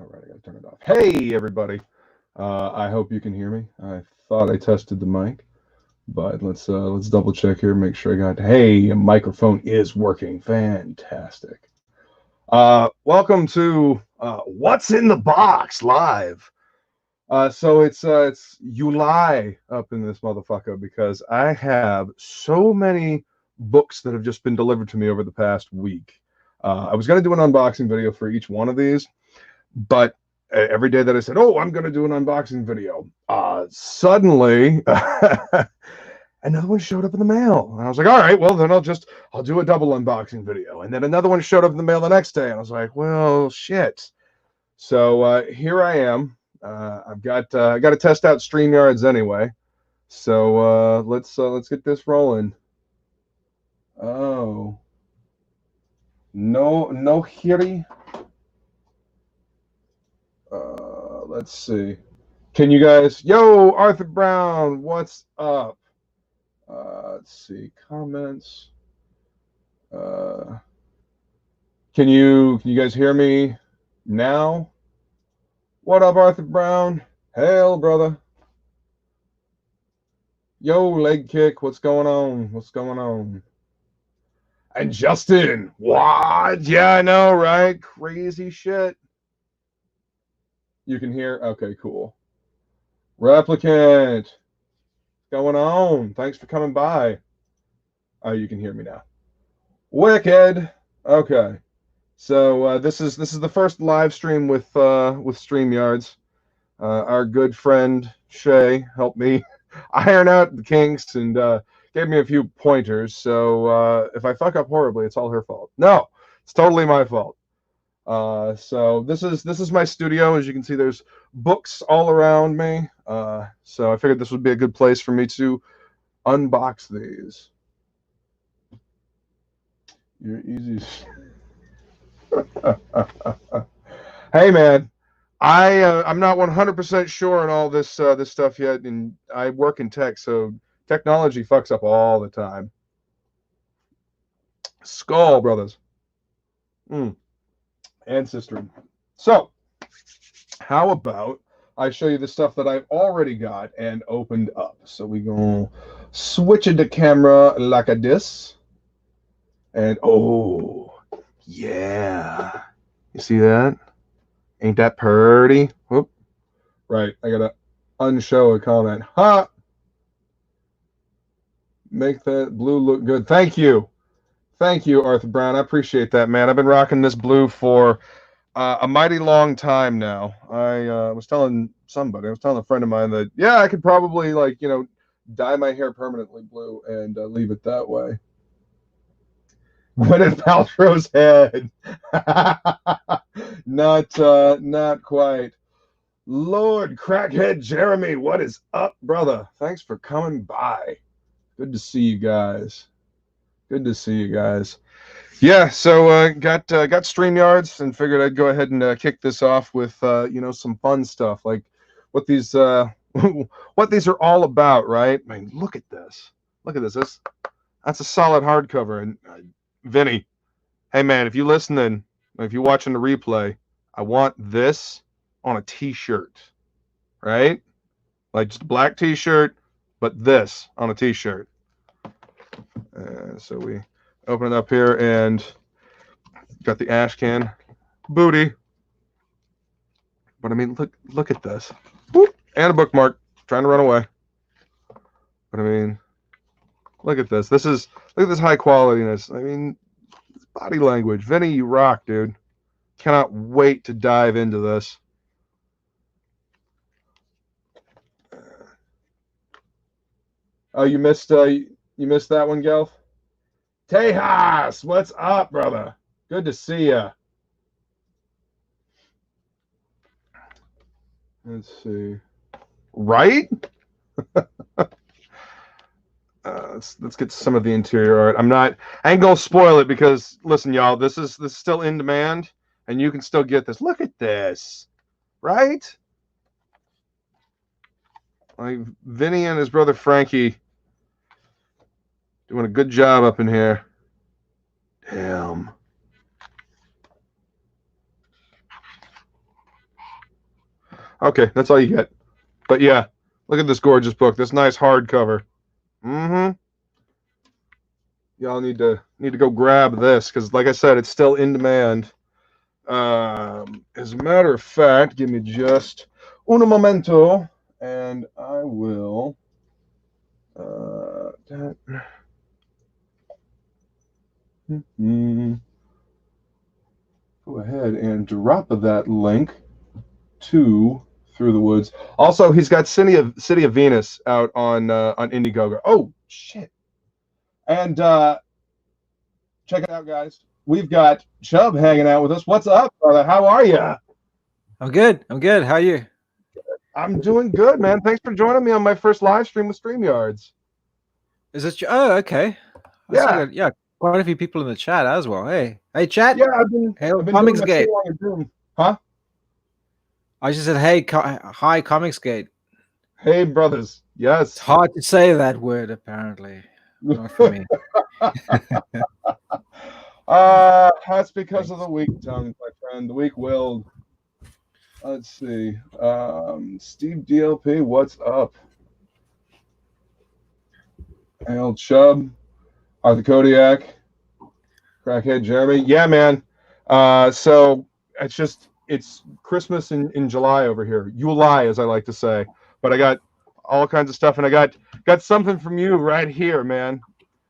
All right, I gotta turn it off. Hey, everybody. I hope you can hear me. I thought I tested the mic, but let's double check here, make sure I got. Hey, microphone is working. Fantastic. Welcome to What's in the Box live. So it's Yule up in this motherfucker because I have so many books that have just been delivered to me over the past week. I was gonna do an unboxing video for each one of these. But every day that I said, "Oh, I'm going to do an unboxing video," suddenly another one showed up in the mail, and I was like, "All right, well then I'll do a double unboxing video." And then another one showed up in the mail the next day, and I was like, "Well, shit." So here I am. I've got I got to test out StreamYards anyway. So let's get this rolling. Oh, no hiri. Let's see. Can you guys? Yo, Arthur Brown, what's up? Let's see. Comments. Uh, can you guys hear me now? What up, Arthur Brown? Hail, brother. Yo, leg kick. What's going on? What's going on? And Justin, what? Yeah, I know, right? Crazy shit. You can hear? Okay, cool. Replicant. Going on? Thanks for coming by. Oh, you can hear me now. Wicked. Okay. So this is the first live stream with StreamYards. Our good friend Shay helped me iron out the kinks and gave me a few pointers. So if I fuck up horribly, it's all her fault. No, it's totally my fault. So this is my studio. As you can see, there's books all around me. So I figured this would be a good place for me to unbox these. You're easy. Hey man, I'm not 100% sure on all this stuff yet, and I work in tech, so technology fucks up all the time. Skull brothers, ancestry. So how about I show you the stuff that I've already got and opened up? So we gonna switch into camera like a this, and oh yeah, you see that? Ain't that purty? Whoop. Right, I gotta unshow a comment. Ha! Make that blue look good. Thank you. Thank you, Arthur Brown. I appreciate that, man. I've been rocking this blue for a mighty long time now. I was telling a friend of mine that, yeah, I could probably, like, dye my hair permanently blue and leave it that way. Gwyneth Paltrow's head. Not quite. Lord Crackhead Jeremy, what is up, brother? Thanks for coming by. Good to see you guys. Good to see you guys. Yeah, so got StreamYards and figured I'd go ahead and kick this off with some fun stuff, like what these what these are all about, right? I mean, look at this. Look at this. That's a solid hardcover. And Vinny, hey man, if you listening, if you're watching the replay, I want this on a t-shirt, right? Like just a black t-shirt, but this on a t-shirt. So we open it up here and got the ash can booty. But I mean, look at this. Whoop. And a bookmark. Trying to run away. But I mean, look at this. Look at this high qualityness. I mean, body language. Vinny, you rock, dude. Cannot wait to dive into this. Oh, you missed that one, Gelf? Tejas, what's up, brother? Good to see ya. Let's see. Right? Let's get to some of the interior art. I ain't gonna spoil it because listen, y'all, this is still in demand, and you can still get this. Look at this, right? Like Vinny and his brother Frankie doing a good job up in here. Damn. Okay, that's all you get. But yeah, look at this gorgeous book. This nice hardcover. Mm-hmm. Y'all need to go grab this because, like I said, it's still in demand. As a matter of fact, give me just un momento, and I will. Go ahead and drop that link to Through the Woods. Also, he's got City of Venus out on Indiegogo. Oh shit! And check it out, guys. We've got Chubb hanging out with us. What's up, brother? How are you? I'm good. How are you? I'm doing good, man. Thanks for joining me on my first live stream with StreamYards. Is this? Oh, okay. Yeah. Quite a few people in the chat as well. Hey, chat. Yeah, I've been Comics doing Gate. Huh? I just said, hey, hi, Comics Gate. Hey, brothers. Yes. It's hard to say that word, apparently. Not for me. That's because of the weak tongue, my friend. The weak willed. Let's see. Steve DLP, what's up? Al Chubb, Arthur Kodiak, Crackhead Jeremy. Yeah, man. So it's Christmas in July over here. Yule, as I like to say. But I got all kinds of stuff, and I got something from you right here, man.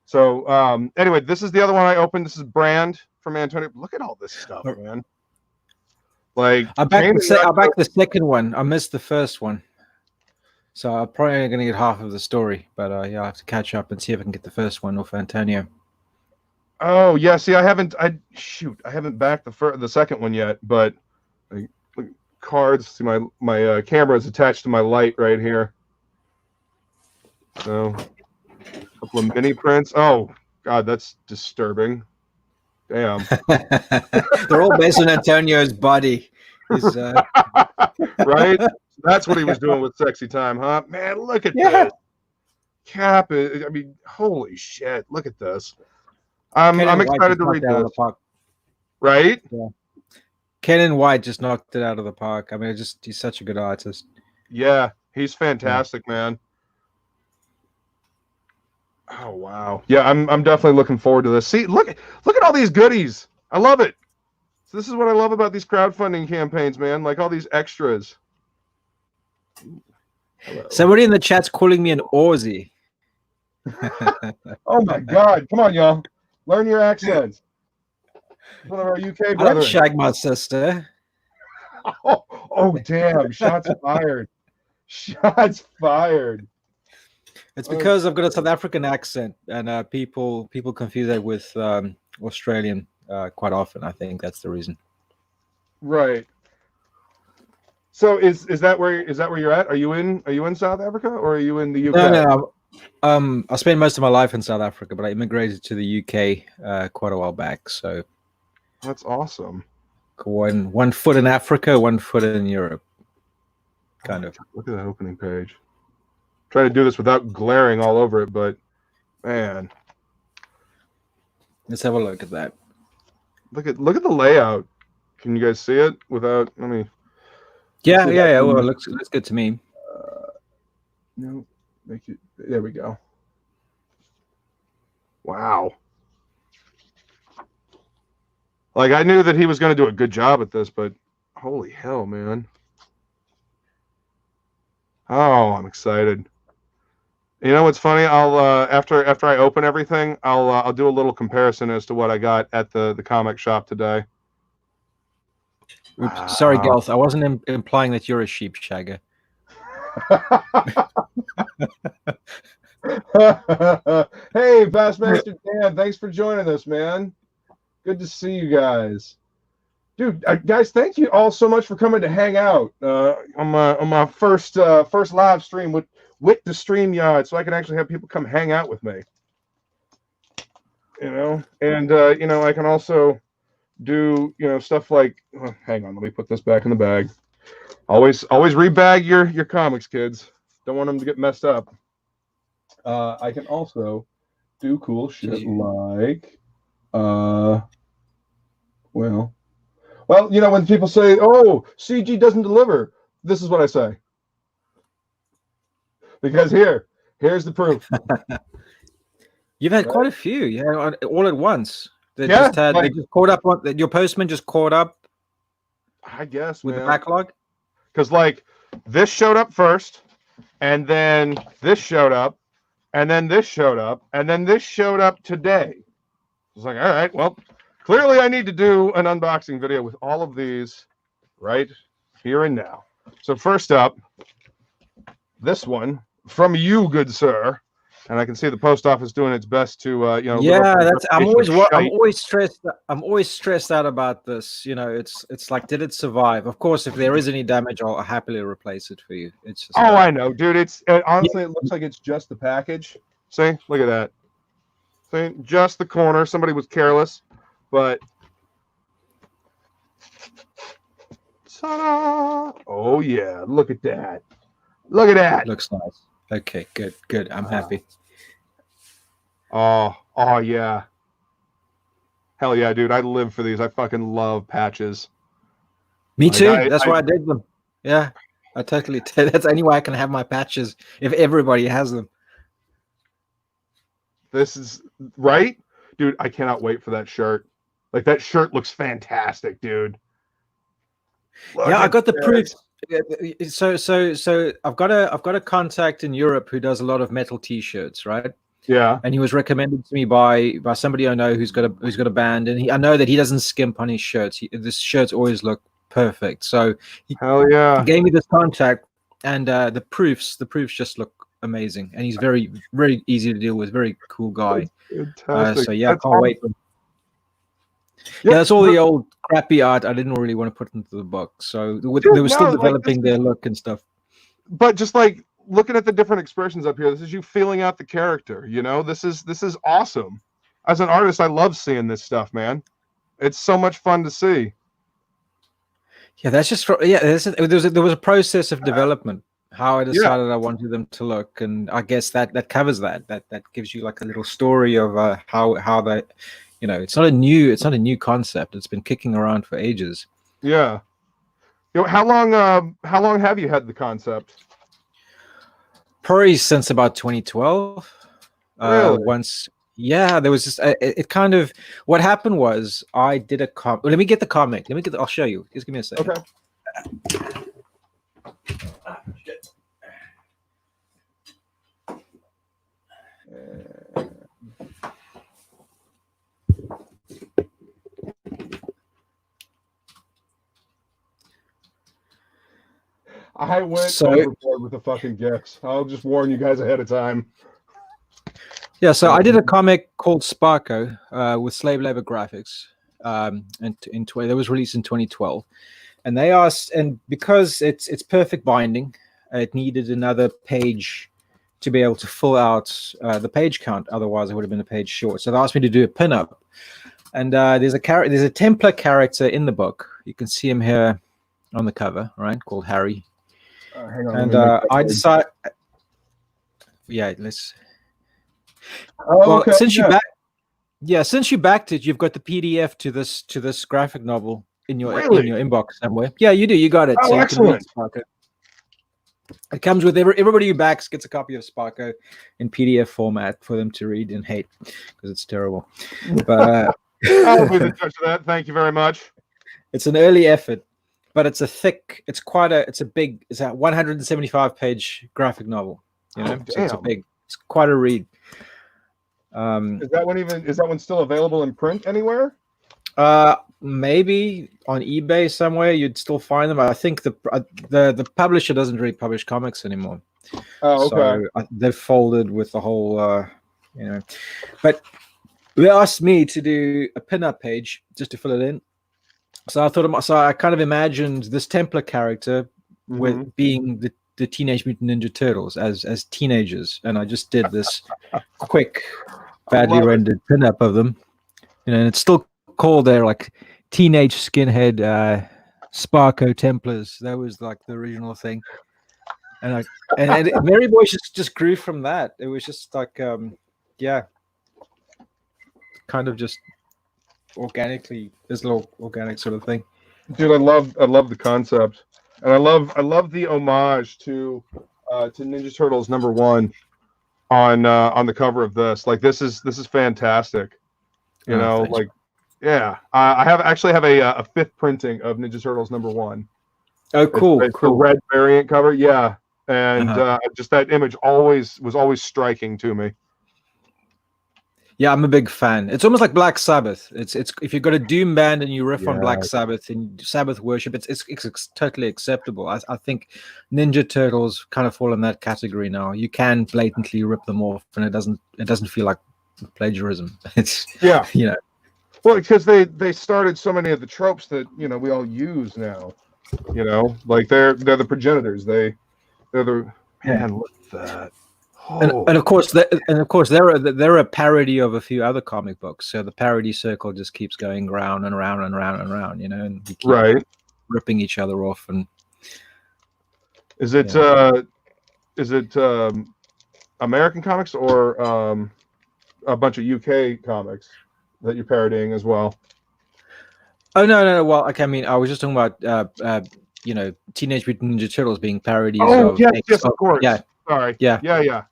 So anyway, this is the other one I opened. This is Brand from Antonio. Look at all this stuff, man. Like I backed the second one. I missed the first one, so I'm probably only going to get half of the story. But I have to catch up and see if I can get the first one off Antonio. Oh yeah, see, I haven't backed the second one yet. But like, cards. See, my camera is attached to my light right here. So a couple of mini prints. Oh God, that's disturbing. Damn. They're all based on Antonio's body. Right? That's what he was doing with Sexy Time, huh? Man, look at this. Cap. I mean, holy shit. Look at this. I'm excited to read this. Right? Yeah. Kenan White just knocked it out of the park. I mean, he's such a good artist. Yeah, he's fantastic, man. Oh wow. Yeah, I'm definitely looking forward to this. See, look at all these goodies. I love it. So this is what I love about these crowdfunding campaigns, man. Like all these extras. Hello. Somebody in the chat's calling me an Aussie. Oh my God! Come on, y'all. Learn your accents. One of our UK brothers. I don't shag my sister. Oh damn! Shots fired. Shots fired. It's because I've got a South African accent, and people confuse that with Australian quite often. I think that's the reason. Right. So is that where you're at? Are you in South Africa or are you in the UK? No. I spent most of my life in South Africa, but I immigrated to the UK quite a while back. So that's awesome. One foot in Africa, one foot in Europe. Kind of. Look at that opening page. Try to do this without glaring all over it, but man, let's have a look at that. Look at the layout. Can you guys see it without? Let me. Yeah. Well, it looks good to me. No, make it. There we go. Wow. Like I knew that he was going to do a good job at this, but holy hell, man! Oh, I'm excited. You know what's funny? I'll after I open everything, I'll do a little comparison as to what I got at the comic shop today. Oops, sorry, Gelth. I wasn't implying that you're a sheep shagger. Hey, Bassmaster Dan, thanks for joining us, man. Good to see you guys. Dude, guys, thank you all so much for coming to hang out on my first live stream with the StreamYard, so I can actually have people come hang out with me. You know, and I can also do stuff like. Oh, hang on, let me put this back in the bag. Always rebag your comics, kids. Don't want them to get messed up. I can also do cool shit like, well, when people say, "Oh, CG doesn't deliver," This is what I say. Because here's the proof. You've had quite a few, yeah, all at once. They Yeah, just had, they just caught up on, your postman just caught up I guess, with man. the backlog. Because like this showed up first, and then this showed up, and then this showed up, and then this showed up today. It's like, all right, well, clearly I need to do an unboxing video with all of these right here and now. So first up, this one from you, good sir. And I can see the post office doing its best to, you know. Yeah, that's. I'm shite. always stressed. I'm always stressed out about this. You know, it's like, did it survive? Of course, if there is any damage, I'll happily replace it for you. It's just. Oh, I know, dude. It's honestly, it looks like it's just the package. See, look at that. See, just the corner. Somebody was careless, but. Ta-da! Oh yeah, look at that. Look at that. Looks nice. Okay, good. I'm happy. Oh yeah. Hell yeah, dude. I live for these. I fucking love patches. Me too. That's why I did them. Yeah, I totally did. That's the only way I can have my patches if everybody has them. This is right, dude. I cannot wait for that shirt. Like that shirt looks fantastic, dude. Yeah, I got the proof. So I've got a contact in Europe who does a lot of metal T-shirts, right? Yeah. And he was recommended to me by somebody I know who's got a band, and I know that he doesn't skimp on his shirts. His shirts always look perfect. So he gave me this contact, and the proofs just look amazing, and he's very, very easy to deal with. Very cool guy. So yeah, I can't wait. Yeah, that's all the old crappy art I didn't really want to put into the book. So they were still developing their look and stuff. But just like looking at the different expressions up here, this is you feeling out the character. You know, this is awesome. As an artist, I love seeing this stuff, man. It's so much fun to see. Yeah, that's just there was a process of development. How I decided I wanted them to look, and I guess that covers that gives you like a little story of how they. You know, it's not a new concept. It's been kicking around for ages. Yeah. You know, how long have you had the concept? Probably since about 2012. Really? There was just it kind of, what happened was I did a comic. Let me get the comic. I'll show you. Just give me a second. Okay. I went overboard with the fucking gifts. I'll just warn you guys ahead of time. Yeah, so I did a comic called Sparko with slave labor graphics, and that was released in 2012. And they asked, and because it's perfect binding, it needed another page to be able to fill out the page count. Otherwise, it would have been a page short. So they asked me to do a pinup. And there's a Templar character in the book. You can see him here on the cover, right? Called Harry. Hang on, and I decided, let's. Since you backed it, you've got the PDF to this graphic novel in your inbox somewhere. Yeah, you do. You got it. Oh, so excellent. It comes with everybody who backs gets a copy of Sparko in PDF format for them to read and hate because it's terrible. But I'll be the judge of that. Thank you very much. It's an early effort. But it's a 175 page graphic novel. You know, so it's quite a read. Is that one still available in print anywhere? Maybe on eBay somewhere you'd still find them. I think the publisher doesn't really publish comics anymore. Oh, okay. So they've folded with the whole, But they asked me to do a pinup page just to fill it in. So I kind of imagined this Templar character with being the Teenage Mutant Ninja Turtles as teenagers, and I just did this quick, badly rendered pinup of them. You know, and it's still called their like teenage skinhead Sparko Templars. That was like the original thing, and Mary Boy just grew from that. It was just like kind of just organically, this little organic sort of thing. Dude, I love the concept. And I love the homage to Ninja Turtles #1 on the cover of this. Like this is fantastic. You Oh, know, thanks. like yeah. I actually have a fifth printing of Ninja Turtles #1. Oh, cool, It's the cool. red variant cover, yeah. And Uh-huh. just that image was always striking to me. Yeah, I'm a big fan. It's almost like Black Sabbath. It's if you've got a doom band and you riff on Yeah. Black Sabbath and Sabbath worship, it's totally acceptable. I think Ninja Turtles kind of fall in that category now. You can blatantly rip them off, and it doesn't feel like plagiarism. It's Yeah. you know. Well, because they started so many of the tropes that we all use now. Like they're the progenitors. They're the man. Look at that. Oh. And of course, they're a parody of a few other comic books. So the parody circle just keeps going round and round and round and round. And we keep Right. ripping each other off. And Is it American comics or a bunch of UK comics that you're parodying as well? oh no. Well, okay, I mean, I was just talking about Teenage Mutant Ninja Turtles being parodies Oh of yes, of course. yeah. Sorry. Yeah.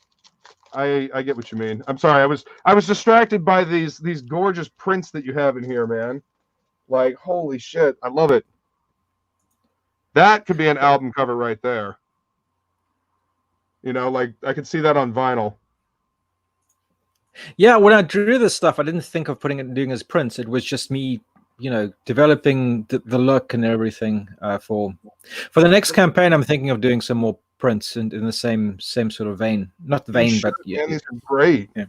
I get what you mean. I'm sorry. I was distracted by these gorgeous prints that you have in here, man. Like holy shit, I love it. That could be an album cover right there. Like I could see that on vinyl. Yeah, when I drew this stuff, I didn't think of putting it and doing as prints. It was just me, developing the look and everything for the next campaign. I'm thinking of doing some more prints in the same sort of vein. Not the vein, but yeah, these are great. Yeah.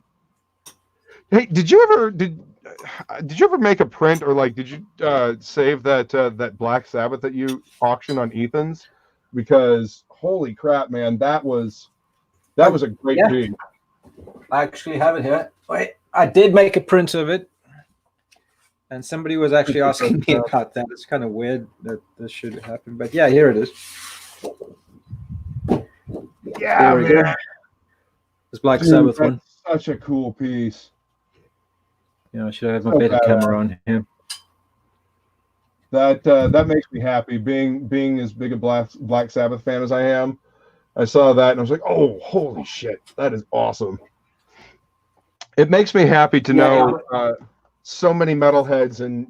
Hey, did you ever make a print or like did you save that Black Sabbath that you auctioned on Ethan's? Because holy crap, man, that was a great piece. I actually have it here. Wait, I did make a print of it, and somebody was actually asking me about that. It's kind of weird that this should happen, but yeah, here it is. Yeah, there we go. This Black Sabbath one. Such a cool piece. I should have my better camera on here. That makes me happy. Being as big a Black Sabbath fan as I am, I saw that and I was like, oh, holy shit, that is awesome. It makes me happy to know so many metalheads and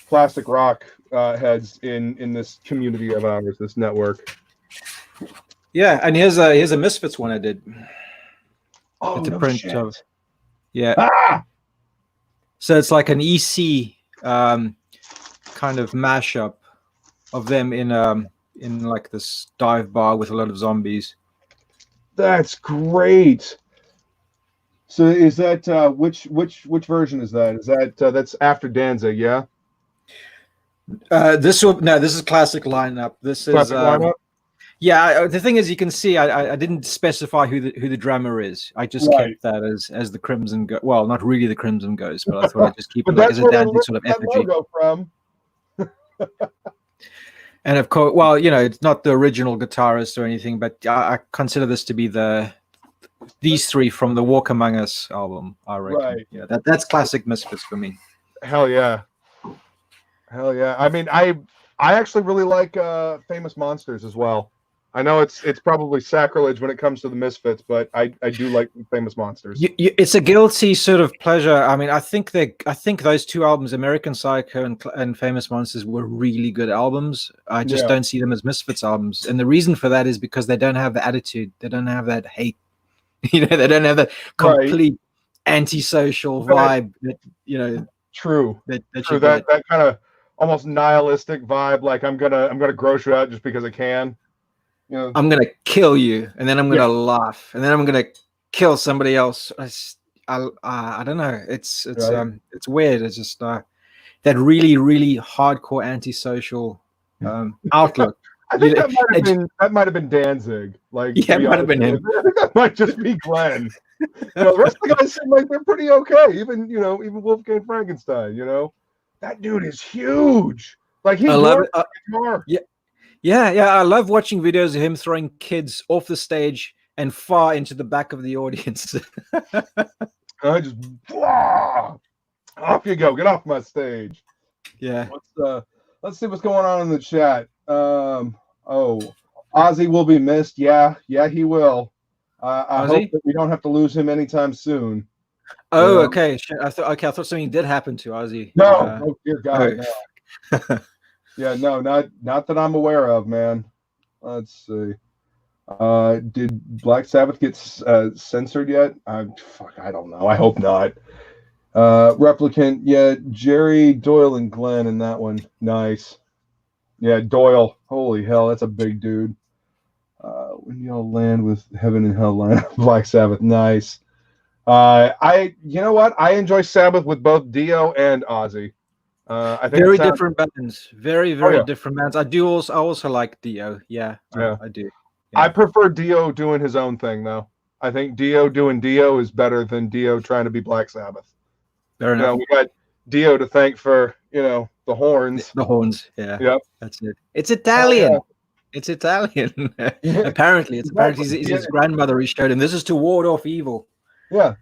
classic rock heads in this community of ours, this network. Yeah, and here's a Misfits one I did. Oh, it's a no print shit. of yeah. Ah! So it's like an EC kind of mashup of them in like this dive bar with a lot of zombies. That's great. So is that which version is that? Is that that's after Danzig? Yeah. This is classic lineup. This is lineup? Yeah. The thing is, you can see I didn't specify who the drummer is. I just kept that as the Crimson Ghost. Well, not really the Crimson Ghost, but I thought I'd just keep it like as a Danzig sort of effigy. Logo from. And of course, well, it's not the original guitarist or anything, but I consider this to be these three from the Walk Among Us album, I reckon. Right. Yeah, that's classic Misfits for me. Hell yeah. I mean, I actually really like Famous Monsters as well. I know it's probably sacrilege when it comes to the Misfits, but I do like Famous Monsters. It's a guilty sort of pleasure. I mean, I think those two albums, American Psycho and Famous Monsters, were really good albums. I just don't see them as Misfits albums, and the reason for that is because they don't have the attitude, they don't have that hate, they don't have that complete antisocial vibe that True. That kind of almost nihilistic vibe, like I'm gonna gross you out just because I can. I'm gonna kill you, and then I'm gonna laugh, and then I'm gonna kill somebody else. I don't know. It's weird. It's just that really, really hardcore antisocial outlook. I think that might have been Danzig. Like, yeah, it might have been him. I think that might just be Glenn. The rest of the guys seem like they're pretty okay. Even Wolfgang Frankenstein. That dude is huge. Like he love guitar. Yeah. I love watching videos of him throwing kids off the stage and far into the back of the audience. I just off you go. Get off my stage. Yeah. Let's see what's going on in the chat. Oh, Ozzy will be missed. Yeah, he will. I hope Ozzy? that we don't have to lose him anytime soon. Oh, Yeah. okay. I thought something did happen to Ozzy. No, oh dear God, no. Oh. Yeah, no, not that I'm aware of, man. Let's see. Did Black Sabbath get censored yet? I don't know. I hope not. Replicant, yeah, Jerry, Doyle, and Glenn in that one. Nice. Yeah, Doyle. Holy hell, that's a big dude. When y'all land with Heaven and Hell line, Black Sabbath. Nice. You know what? I enjoy Sabbath with both Dio and Ozzy. I think it Very sounds. different bands. Very, Oh very yeah, different bands. I also like Dio. Yeah, yeah. I do. I Yeah. prefer Dio doing his own thing though. I think Dio doing Dio is better than Dio trying to be Black Sabbath. Fair You know, enough. we got Dio to thank for the horns. The horns. Yeah. Yep. That's it. It's Hell Italian. It's Italian. yeah. Apparently, it's apparently Yeah. his grandmother who showed him this is to ward off evil. Yeah.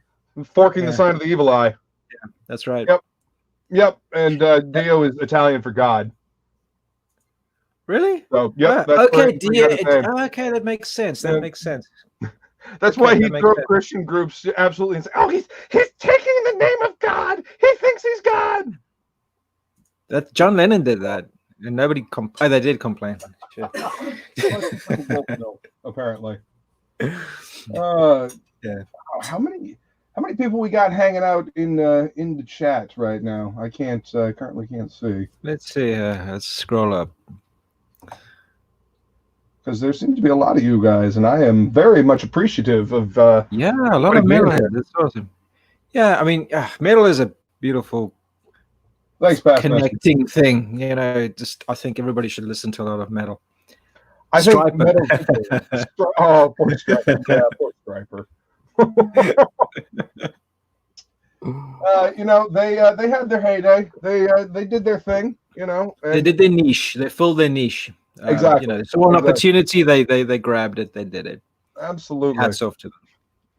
Forking the Yeah. sign of the evil eye. That's right. Yep. Yep. And Dio is Italian for God. Really? So yep. That's Okay, where he got his name. okay, that makes sense. That Yeah. makes sense. That's Okay, why he that makes drove sense. Christian groups absolutely insane. Oh, he's taking the name of God. He thinks he's God. That John Lennon did that, and nobody they did complain. Sure. Apparently. Yeah. How many people we got hanging out in the chat right now? I currently can't see. Let's see. Let's scroll up. Because there seems to be a lot of you guys, and I am very much appreciative of. Yeah, a lot of metalhead. That's awesome. Yeah, I mean, metal is a beautiful Thanks, connecting thing. You know, I think everybody should listen to a lot of metal. I Striper. think metal. Oh, poor Striper. Yeah, poor Striper. They had their heyday. They did their thing. They did their niche. They filled their niche. Exactly. They saw an opportunity. They grabbed it. They did it. Absolutely. Hats off to them.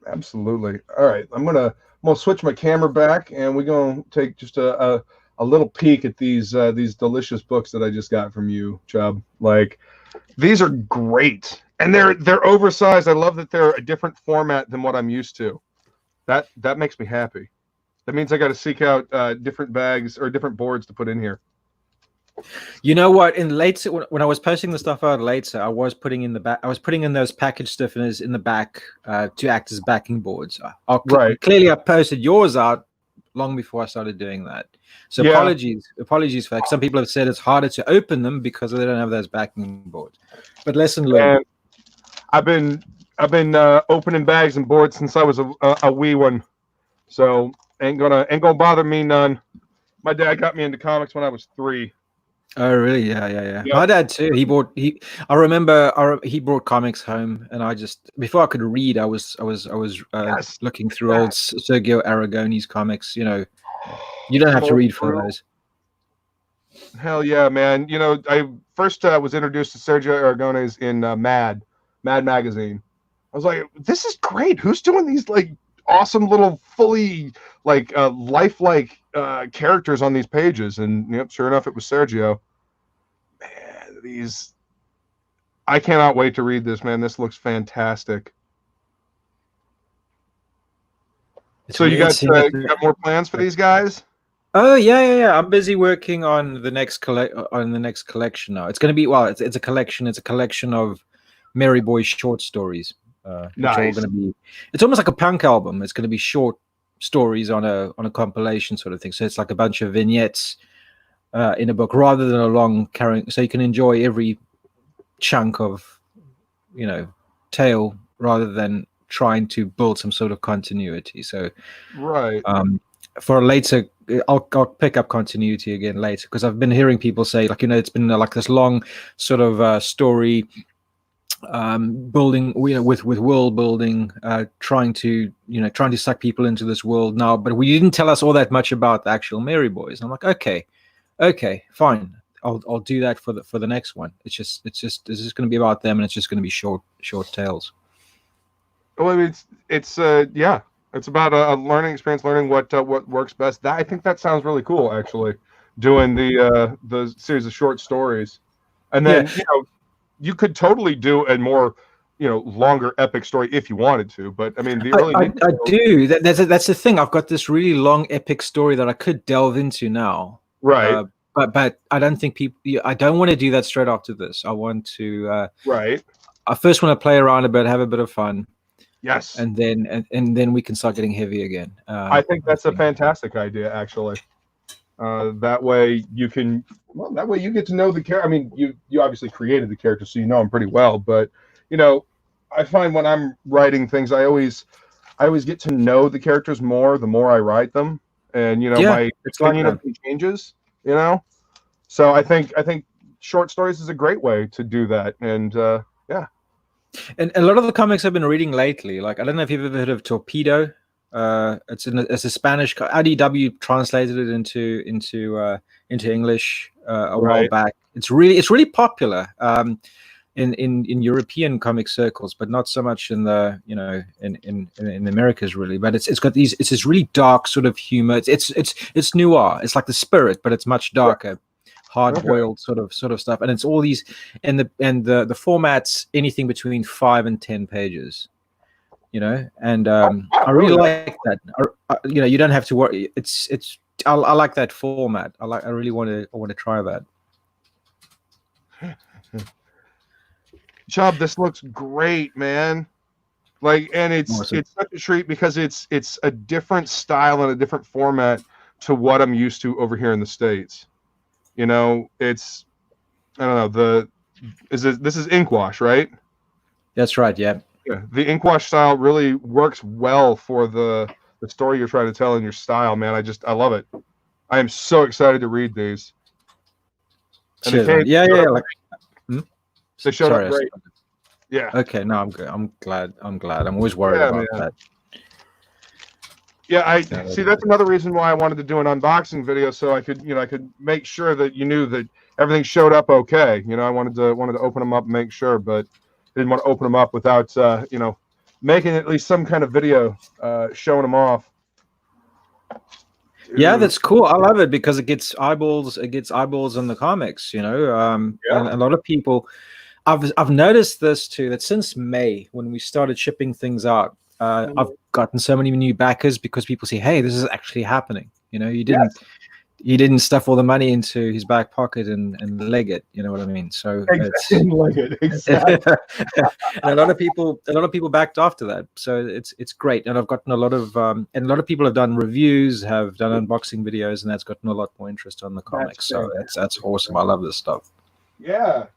Absolutely. All right, I'm gonna switch my camera back, and we're gonna take just a little peek at these delicious books that I just got from you, Chubb. Like, these are great, and they're oversized. I love that they're a different format than what I'm used to. That makes me happy. That means I got to seek out different bags or different boards to put in here. You know what? In later, when I was posting the stuff out later, I was putting in the back. I was putting in those package stiffeners in the back to act as backing boards. Right. Clearly, I posted yours out long before I started doing that. So Yeah. apologies for that. Some people have said it's harder to open them because they don't have those backing boards. But lesson learned. And I've been opening bags and boards since I was a wee one, so ain't gonna bother me none. My dad got me into comics when I was 3. Oh really? Yeah. Yep. My dad too. I remember he brought comics home, and I just before I could read, I was Yes. looking through old Sergio Aragone's comics. You don't have to read for those. Hell yeah, man! I first was introduced to Sergio Aragone's in Mad magazine. I was like, this is great. Who's doing these like awesome little fully like lifelike characters on these pages? And yep, sure enough, it was Sergio. Man, I cannot wait to read this, man. This looks fantastic. So you got more plans for these guys? Oh yeah. I'm busy working on the next collection now. It's going to be it's a collection. It's a collection of Mary Boy short stories. Nice. It's almost like a punk album. It's going to be short stories on a compilation sort of thing. So it's like a bunch of vignettes in a book rather than a long carrying. So you can enjoy every chunk of tale rather than trying to build some sort of continuity. So right. For later, I'll pick up continuity again later, because I've been hearing people say it's been like this long sort of story building, with world building, trying to suck people into this world now, but we didn't tell us all that much about the actual Mary Boys. And I'm like, okay, fine, I'll do that for the next one. It's just this is going to be about them, and it's just going to be short tales. Well, I mean, it's about a learning experience, learning what works best. I think that sounds really cool, actually, doing the series of short stories. And then you could totally do a more longer epic story if you wanted to. But I mean, the early I do. That's the thing. I've got this really long epic story that I could delve into now. right, But I don't think people. I don't want to do that straight after this. I want to. right, I first want to play around a bit, have a bit of fun, yes, and then we can start getting heavy again. I think that's a fantastic idea, actually. That way you can. Well, that way you get to know the character. I mean, you obviously created the character, so you know him pretty well. But I find when I'm writing things, I always get to know the characters more the more I write them, and my opinion of them changes. So I think short stories is a great way to do that, and yeah. And a lot of the comics I've been reading lately, like I don't know if you've ever heard of Torpedo. It's a Spanish. IDW translated it into English a while back. It's really popular in European comic circles, but not so much in the in Americas really. But it's got it's this really dark sort of humor. It's noir. It's like The Spirit, but it's much darker. Hard-boiled sort of stuff, and it's all these, and the format's anything between 5 and 10 pages, and I really like that. You don't have to worry. I like that format. I really want to try that. Chubb, this looks great, man. And it's Awesome. It's such a treat because it's a different style and a different format to what I'm used to over here in the States. It's, I don't know, this is inkwash, right? That's right. Yeah. Yeah. The inkwash style really works well for the story you're trying to tell in your style, man. I love it. I am so excited to read these. And yeah. They showed up great. Yeah. Okay. No, I'm good. I'm glad. I'm always worried about that. Yeah, I see. That's another reason why I wanted to do an unboxing video, so I could make sure that you knew that everything showed up okay. I wanted to open them up and make sure, but I didn't want to open them up without making at least some kind of video showing them off. Yeah, that's cool. I love it because it gets eyeballs. It gets eyeballs on the comics. And a lot of people. I've noticed this too. That since May, when we started shipping things out. I've gotten so many new backers because people say, "Hey, this is actually happening." You didn't stuff all the money into his back pocket and leg it. You know what I mean? So exactly. And a lot of people backed after that. So it's great. And I've gotten a lot of and a lot of people have done reviews, have done unboxing videos, and that's gotten a lot more interest on the comics. So that's awesome. I love this stuff. Yeah,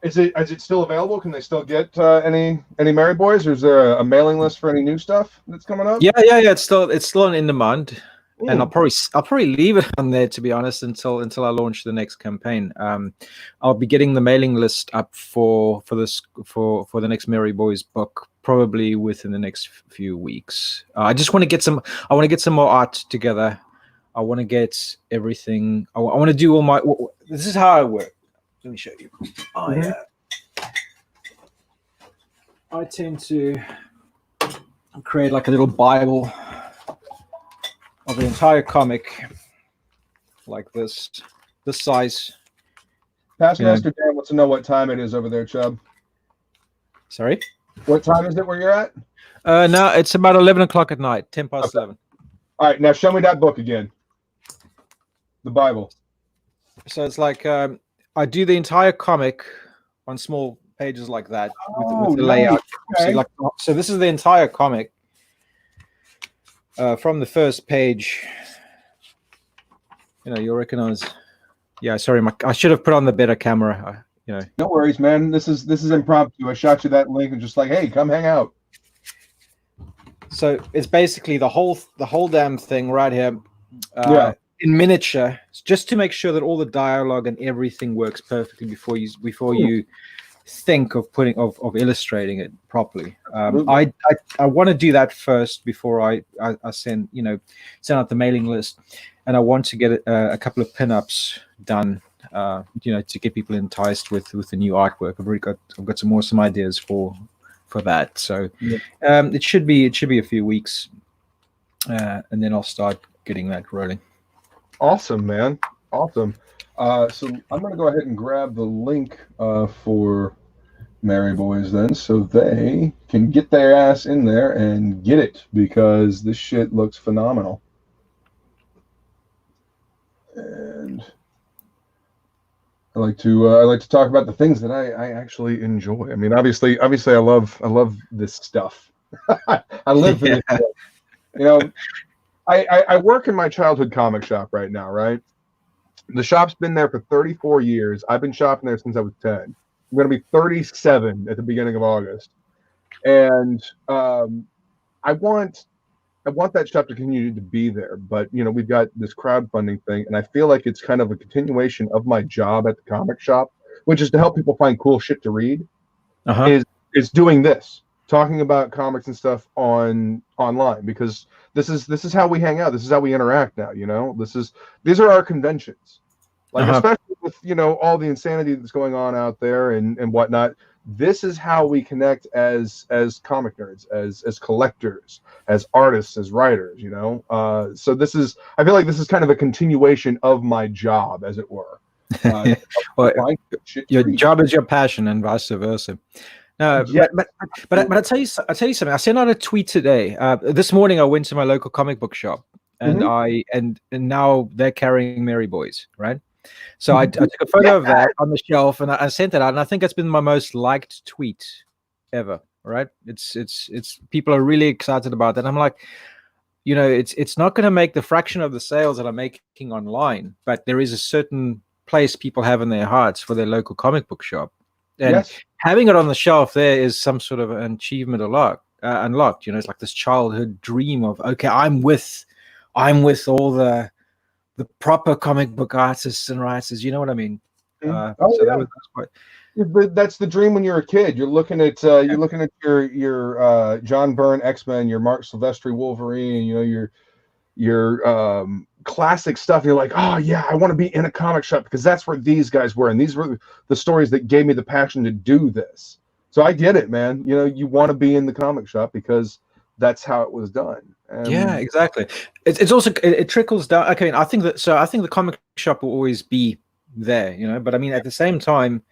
Is it still available? Can they still get any Merry Boys, or is there a mailing list for any new stuff that's coming up? Yeah. It's still on in demand, and I'll probably leave it on there, to be honest, until I launch the next campaign. I'll be getting the mailing list up for the next Merry Boys book probably within the next few weeks. I just want to get some. I want to get some more art together. I want to get everything. I want to do all my. This is how I work. Let me show you. I tend to create like a little Bible of the entire comic, like this size. Past Master Dan wants to know what time it is over there, Chubb. Sorry? What time is it where you're at? No, it's about 11 o'clock at night, 10 past 11. All right, now show me that book again. The Bible. So it's like I do the entire comic on small pages like that with the layout. Okay. So this is the entire comic from the first page. You'll recognize. Yeah, sorry, I should have put on the better camera. No worries, man. This is impromptu. I shot you that link and just like, hey, come hang out. So it's basically the whole damn thing right here. In miniature, just to make sure that all the dialogue and everything works perfectly before you think of illustrating it properly. I want to do that first before I send out the mailing list, and I want to get a couple of pinups done, to get people enticed with the new artwork. I've got some awesome ideas for that. So it should be a few weeks, and then I'll start getting that rolling. Awesome, man. Awesome. So I'm going to go ahead and grab the link for Merry Boys then, so they can get their ass in there and get it, because this shit looks phenomenal. And I like to talk about the things that I actually enjoy. I mean, obviously I love this stuff. I live for this Yeah. stuff. You know, I work in my childhood comic shop right now, right? The shop's been there for 34 years. I've been shopping there since I was 10. I'm going to be 37 at the beginning of August. And I want that shop to continue to be there, but we've got this crowdfunding thing, and I feel like it's kind of a continuation of my job at the comic shop, which is to help people find cool shit to read. Uh-huh. Is doing this, talking about comics and stuff online, because this is how we hang out. This is how we interact now. These are our conventions, like especially with all the insanity that's going on out there and whatnot. This is how we connect as comic nerds, as collectors, as artists, as writers. So I feel like this is kind of a continuation of my job, as it were. Well, your Read. job is your passion, and vice versa. No, Yeah. but I tell you something. I sent out a tweet today. This morning, I went to my local comic book shop, and and now they're carrying Merry Boys, right? So I took a photo of that on the shelf, and I sent it out, and I think it's been my most liked tweet ever. Right? It's people are really excited about that. I'm like, it's not going to make the fraction of the sales that I'm making online, but there is a certain place people have in their hearts for their local comic book shop, and having it on the shelf there is some sort of an achievement unlocked. It's like this childhood dream of, okay, I'm with all the proper comic book artists and writers. You know what I mean? That was quite. That's the dream when you're a kid. You're looking at your John Byrne X-Men, your Mark Silvestri Wolverine, your classic stuff. You're like, oh yeah, I want to be in a comic shop because that's where these guys were, and these were the stories that gave me the passion to do this. So I get it, man. You want to be in the comic shop because that's how it was done. Yeah, exactly. It's also it trickles down. Okay, I think the comic shop will always be there, but I mean at the same time,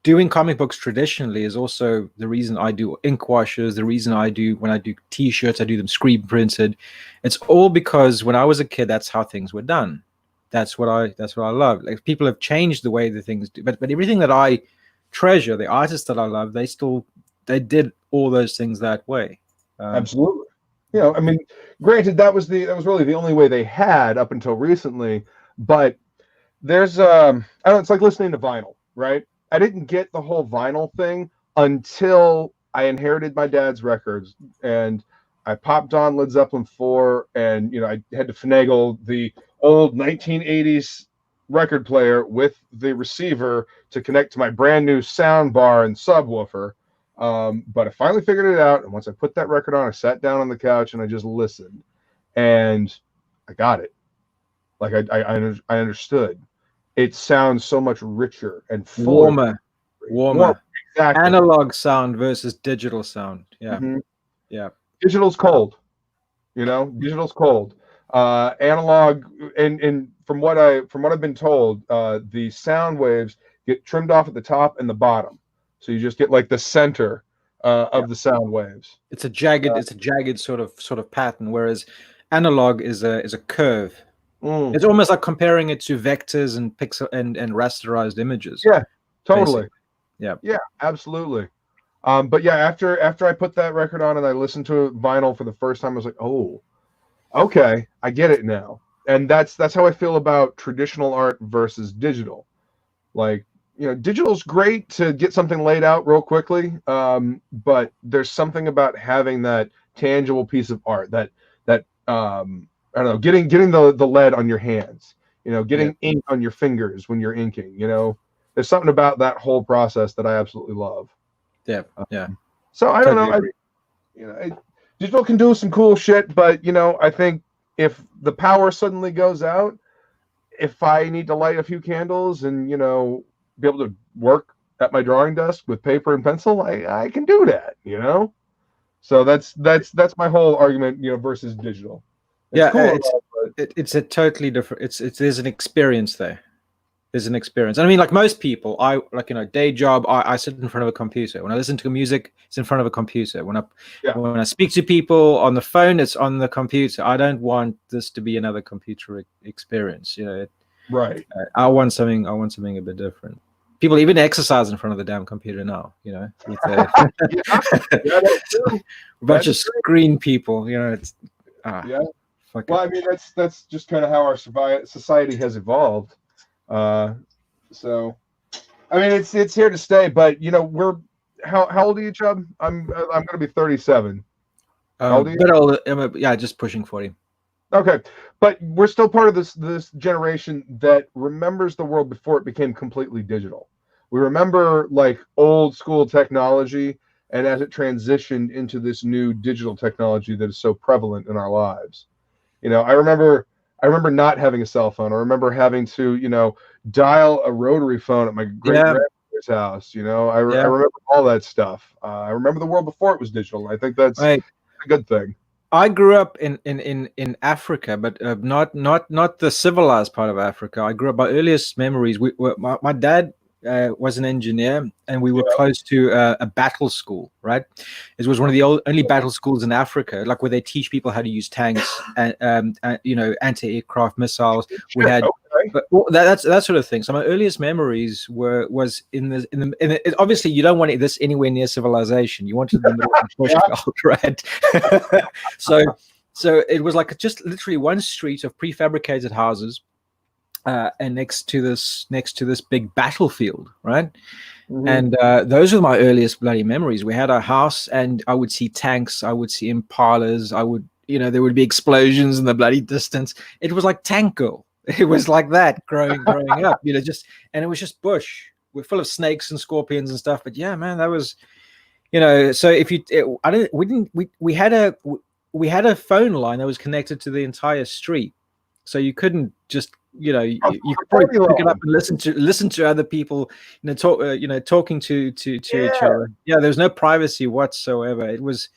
doing comic books traditionally is also the reason I do ink washes. The reason when I do T-shirts, I do them screen printed. It's all because when I was a kid, that's how things were done. That's what I love. Like, people have changed the way the things do, but everything that I treasure, the artists that I love, they did all those things that way. Absolutely. I mean, granted, that was really the only way they had up until recently. But there's I don't know, it's like listening to vinyl, right? I didn't get the whole vinyl thing until I inherited my dad's records, and I popped on Led Zeppelin 4, and I had to finagle the old 1980s record player with the receiver to connect to my brand new sound bar and subwoofer. But I finally figured it out, and once I put that record on, I sat down on the couch and I just listened, and I got it. Like I understood. It sounds so much richer and fuller. Warmer. Exactly. Analog sound versus digital sound. Yeah. Yeah. Digital's cold. Digital's cold. Analog, and from what I've been told, the sound waves get trimmed off at the top and the bottom, so you just get like the center of the sound waves. It's a jagged sort of pattern, whereas analog is a curve. It's almost like comparing it to vectors and pixel and rasterized images. Yeah, totally. Basically. Yeah, absolutely. But yeah, after I put that record on and I listened to vinyl for the first time, I was like, oh, okay, I get it now. And that's how I feel about traditional art versus digital. Like, digital's great to get something laid out real quickly, but there's something about having that tangible piece of art that I don't know, getting the lead on your hands, getting ink on your fingers when you're inking. There's something about that whole process that I absolutely love. Yeah. So I don't know. Digital can do some cool shit, but I think if the power suddenly goes out, if I need to light a few candles and be able to work at my drawing desk with paper and pencil, I can do that. So that's my whole argument. Versus digital. It's cool, it's a totally different. It's there's an experience there. There's an experience. I mean, like most people, day job, I sit in front of a computer. When I listen to music, it's in front of a computer. When I speak to people on the phone, it's on the computer. I don't want this to be another computer experience. Right. I want something a bit different. People even exercise in front of the damn computer now. With a bunch of screen people. It's Well, I mean, that's just kind of how our society has evolved. So, I mean, it's here to stay. But we're how old are you, Chubb? I'm going to be 37. How old are you? Bit older, just pushing 40. Okay, but we're still part of this generation that remembers the world before it became completely digital. We remember like old school technology, and as it transitioned into this new digital technology that is so prevalent in our lives. I remember not having a cell phone. I remember having to dial a rotary phone at my great grandmother's house. I remember all that stuff. I remember the world before it was digital. I think that's a good thing. I grew up in Africa, but not the civilized part of Africa. I grew up. My earliest memories. My dad was an engineer, and we were close to a battle school. Right, it was one of the only battle schools in Africa, like where they teach people how to use tanks and anti-aircraft missiles. We had that sort of thing. So my earliest memories was in the obviously you don't want this anywhere near civilization. You want it in the middle of the bush, right? So it was like just literally one street of prefabricated houses. And next to this big battlefield, right? Mm-hmm. And those were my earliest bloody memories. We had a house, and I would see tanks, I would see Impalas, there would be explosions in the bloody distance. It was like Tank Girl. It was like that growing up, and it was just bush. We're full of snakes and scorpions and stuff. But yeah, man, that was, So if we had a phone line that was connected to the entire street, so you couldn't just. You could probably pick it up and listen to other people, talking to each other. Yeah, there was no privacy whatsoever. It was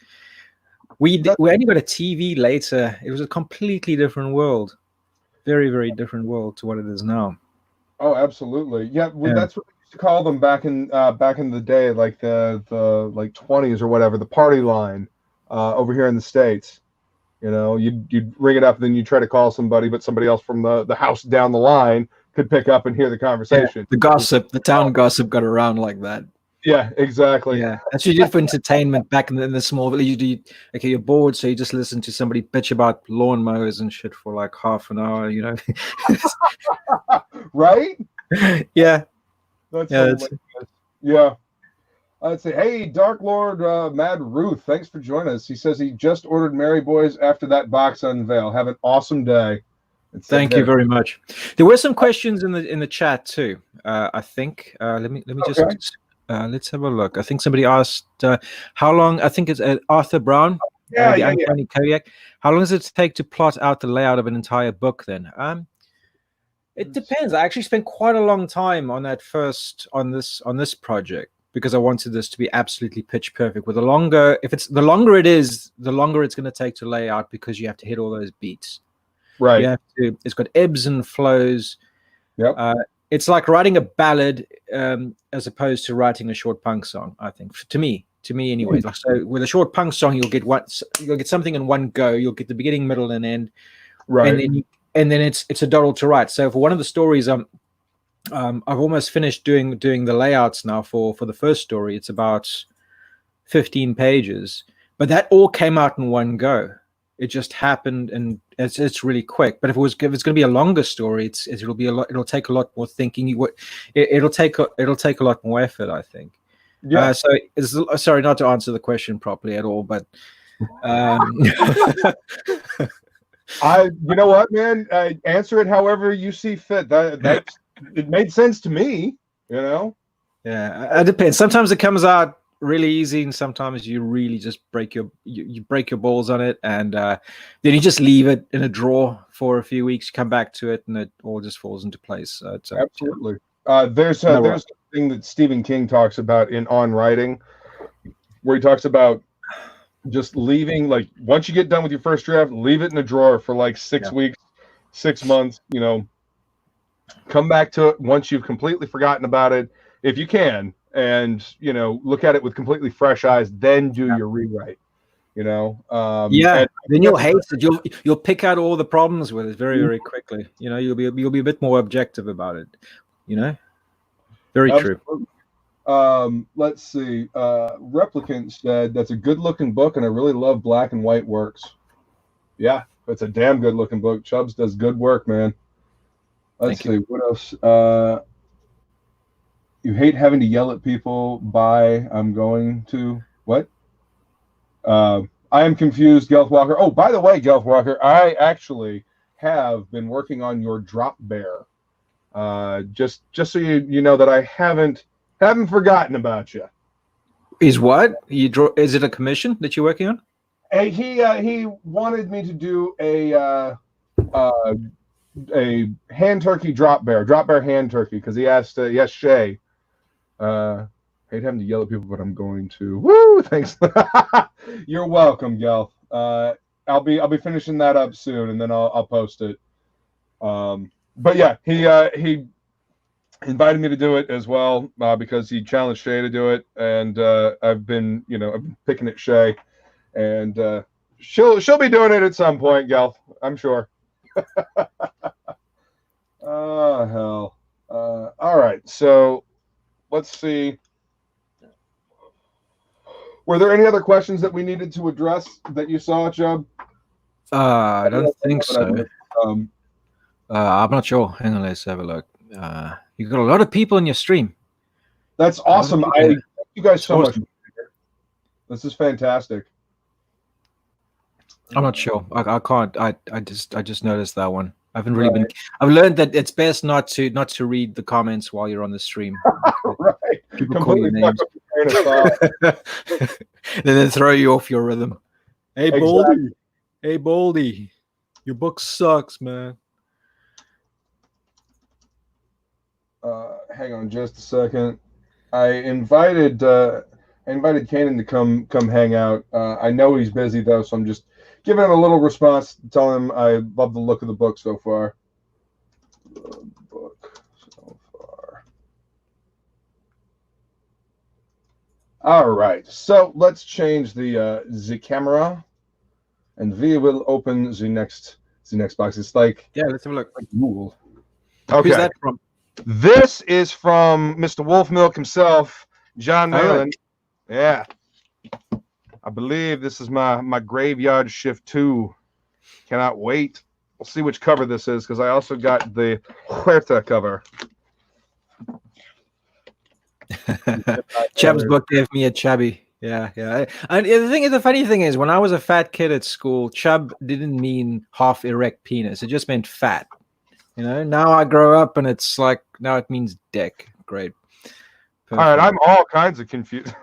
we only got a TV later. It was a completely different world, very, very different world to what it is now. Oh, absolutely. Yeah, that's what we used to call them back in the day, like the like 20s or whatever, the party line over here in the States. You'd ring it up, and then you try to call somebody, but somebody else from the house down the line could pick up and hear the conversation. Yeah, the town gossip got around like that. Yeah, exactly. Yeah, that's what you did for entertainment back in the small village. You're bored, so you just listen to somebody bitch about lawnmowers and shit for like half an hour. Right? Yeah. Yeah. Let's say, hey, Dark Lord Mad Ruth, thanks for joining us. He says he just ordered Mary Boys after that box unveil. Have an awesome day. Thank you very much. There were some questions in the chat too. I think. Let me just let's have a look. I think somebody asked how long. I think it's Arthur Brown. Anthony Kodiak. How long does it take to plot out the layout of an entire book? Then. It depends. I actually spent quite a long time on this project, because I wanted this to be absolutely pitch perfect. With the longer it is, the longer it's going to take to lay out, because you have to hit all those beats. Right. It's got ebbs and flows. Yep. It's like writing a ballad as opposed to writing a short punk song, I think. To me anyway. Like, so with a short punk song, you'll get something in one go. You'll get the beginning, middle, and end. Right. And then it's a doddle to write. So for one of the stories, I've almost finished doing the layouts now for the first story. It's about 15 pages, but that all came out in one go. It just happened, and it's really quick. But if it's going to be a longer story, it'll take a lot more thinking. It'll take a lot more effort, I think. Yeah. Sorry not to answer the question properly at all, but you know what, man? Answer it however you see fit. That it made sense to me, Yeah, it depends. Sometimes it comes out really easy, and sometimes you really just break your balls on it, and then you just leave it in a drawer for a few weeks. You come back to it, and it all just falls into place. So absolutely. There's a thing that Stephen King talks about in On Writing, where he talks about just leaving, like, once you get done with your first draft, leave it in a drawer for like 6 weeks, 6 months, come back to it once you've completely forgotten about it, if you can, and look at it with completely fresh eyes, then do your rewrite. Yeah, then you'll hate it. You'll pick out all the problems with it very, very quickly. You'll be a bit more objective about it. Very true. Let's see. Replicant said that's a good looking book, and I really love black and white works. Yeah, it's a damn good looking book. Chubbs does good work, man. Let's see what else. You hate having to yell at people. Bye. I'm going to what? I am confused, Gelf Walker. Oh, by the way, Gelf Walker, I actually have been working on your drop bear. Just so you know that I haven't forgotten about you. Is what you draw? Is it a commission that you're working on? Hey, he wanted me to do a hand turkey drop bear hand turkey, because he asked yes Shay. Hate having to yell at people, but I'm going to. Woo! Thanks. You're welcome, Gelf. I'll be finishing that up soon, and then I'll post it. But yeah, he invited me to do it as well, because he challenged Shay to do it, and I've been picking at Shay, and she'll be doing it at some point, Gelf, I'm sure. Oh hell. All right, so let's see. Were there any other questions that we needed to address that you saw, Chubb? I don't think so. I'm not sure. Hang on, let's have a look. You've got a lot of people in your stream. That's awesome. Thank you guys so much. This is fantastic. I'm not sure. I can't. I just noticed that one. I haven't really been. I've learned that it's best not to read the comments while you're on the stream. Right. People call you names. And then throw you off your rhythm. Hey, Baldy. Hey, Baldy. Your book sucks, man. Hang on just a second. I invited Kanan to come hang out. I know he's busy though, so I'm just giving him a little response, telling him I love the look of the book so far. All right, so let's change the camera, and we will open the next box. It's like, yeah, let's have a look. Like Yule. Okay. Who's that from? This is from Mr. Wolf Milk himself, John Malin. Right. Yeah, I believe this is my Graveyard Shift 2. Cannot wait. We'll see which cover this is, because I also got the Huerta cover. Chubb's book gave me a chubby. Yeah. And the funny thing is, when I was a fat kid at school, chub didn't mean half erect penis. It just meant fat. Now I grow up and it's like, now it means dick. Great. Perfect. All right, I'm all kinds of confused.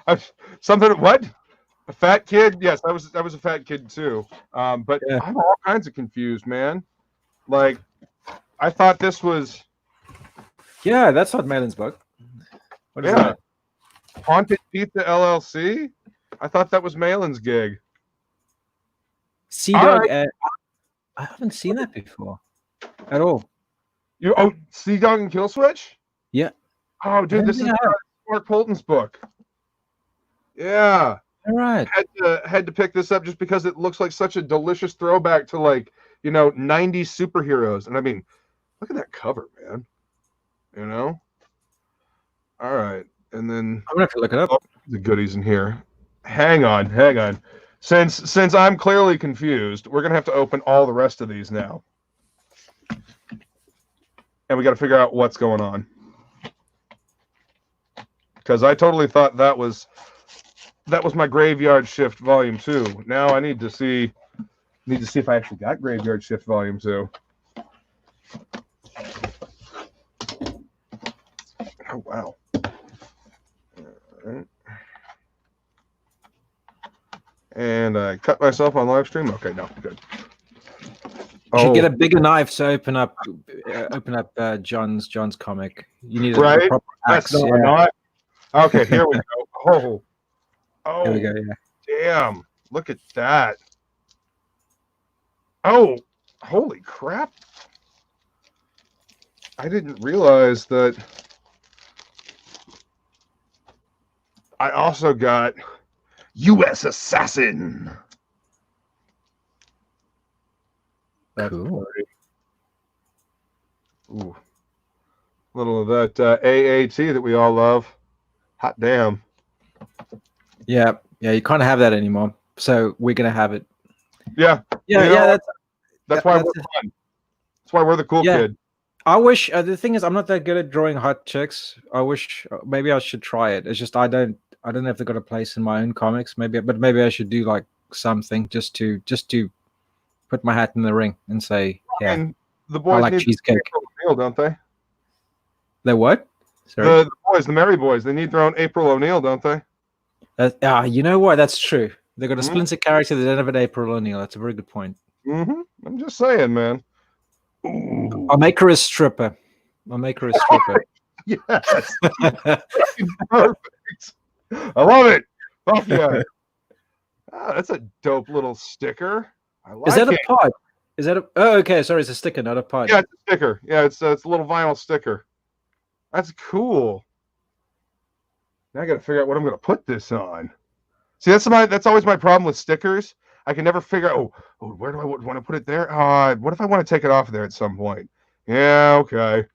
What? A fat kid? Yes, I was a fat kid too. But yeah. I'm all kinds of confused, man. Like, I thought this was. Yeah, that's not Malin's book. What is that? Haunted Pizza LLC? I thought that was Malin's gig. Sea Dog. Right. I haven't seen that before at all. Sea Dog and Kill Switch? Yeah. Oh, dude, this is Mark Poulton's book. Yeah. All right. Had to pick this up just because it looks like such a delicious throwback to 90s superheroes. And I mean, look at that cover, man. All right. And then I'm gonna have to look it up. The goodies in here. Hang on. Since I'm clearly confused, we're gonna have to open all the rest of these now. And we got to figure out what's going on. Because I totally thought that was my Graveyard Shift Volume 2. Now I need to see if I actually got Graveyard Shift Volume 2. Oh wow. All right. And I cut myself on live stream. Okay, no, good. You should get a bigger knife to open up John's comic. You need a proper axe. Okay, here we go. Oh, there we go. Yeah. Damn! Look at that. Oh, Holy crap. I didn't realize that I also got U.S. Assassin. That's Cool. pretty. Ooh. A little of that AAT that we all love. Hot damn. Yeah, you can't have that anymore. So we're gonna have it. Yeah. Yeah, You know yeah. what? That's why that's we're fun. That's why we're the cool Yeah. kid. I wish the thing is I'm not that good at drawing hot chicks. I wish maybe I should try it. It's just I don't know if they've got a place in my own comics. Maybe I should do like something just to put my hat in the ring and say, yeah, And the I boys like need cheesecake. April O'Neil, don't they? They what? Sorry. The boys, the Merry Boys, they need their own April O'Neil, don't they? You know what? That's true. They've got a Mhm. Splinter character. They don't have an April O'Neil. That's a very good point. Mm-hmm. I'm just saying, man. Ooh. I'll make her a stripper. Yes. Perfect. I love it. Fuck yeah. That's a dope little sticker. I like Is that it. a pod? Is that a? Oh, okay. Sorry, it's a sticker, not a pod. Yeah, it's a sticker. Yeah, it's a little vinyl sticker. That's cool. Now I got to figure out what I'm going to put this on. See, that's always my problem with stickers. I can never figure out. Oh, where do I want to put it there? What if I want to take it off there at some point? Yeah, okay.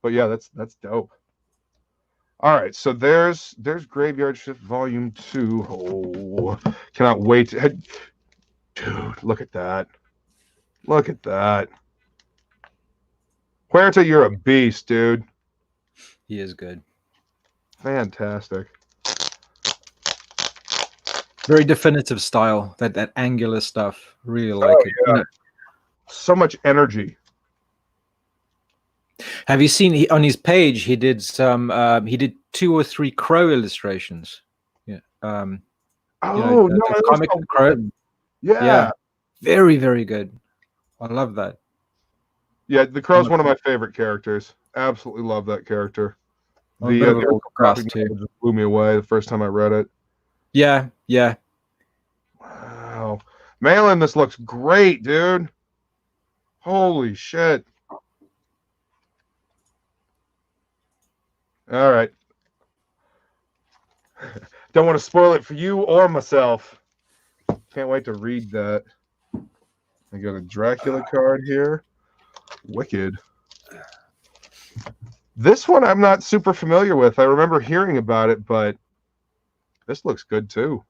But yeah, that's dope. All right, so there's Graveyard Shift Volume 2. Oh, cannot wait. Dude, look at that. Look at that. Huerta, you're a beast, dude. He is good. Fantastic. Very definitive style. That angular stuff. Really like it. Yeah. So much energy. Have you seen on his page? He did some. He did 2 or 3 Crow illustrations. Yeah. Oh no, no, comic Crow. Yeah. Very, very good. I love that. Yeah, the Crow's one of my favorite characters. Absolutely love that character. The graphic novel just blew me away the first time I read it. Yeah. Wow. Malin, this looks great, dude. Holy shit. All right. Don't want to spoil it for you or myself. Can't wait to read that. I got a Dracula card here. Wicked. This one I'm not super familiar with. I remember hearing about it, but this looks good too.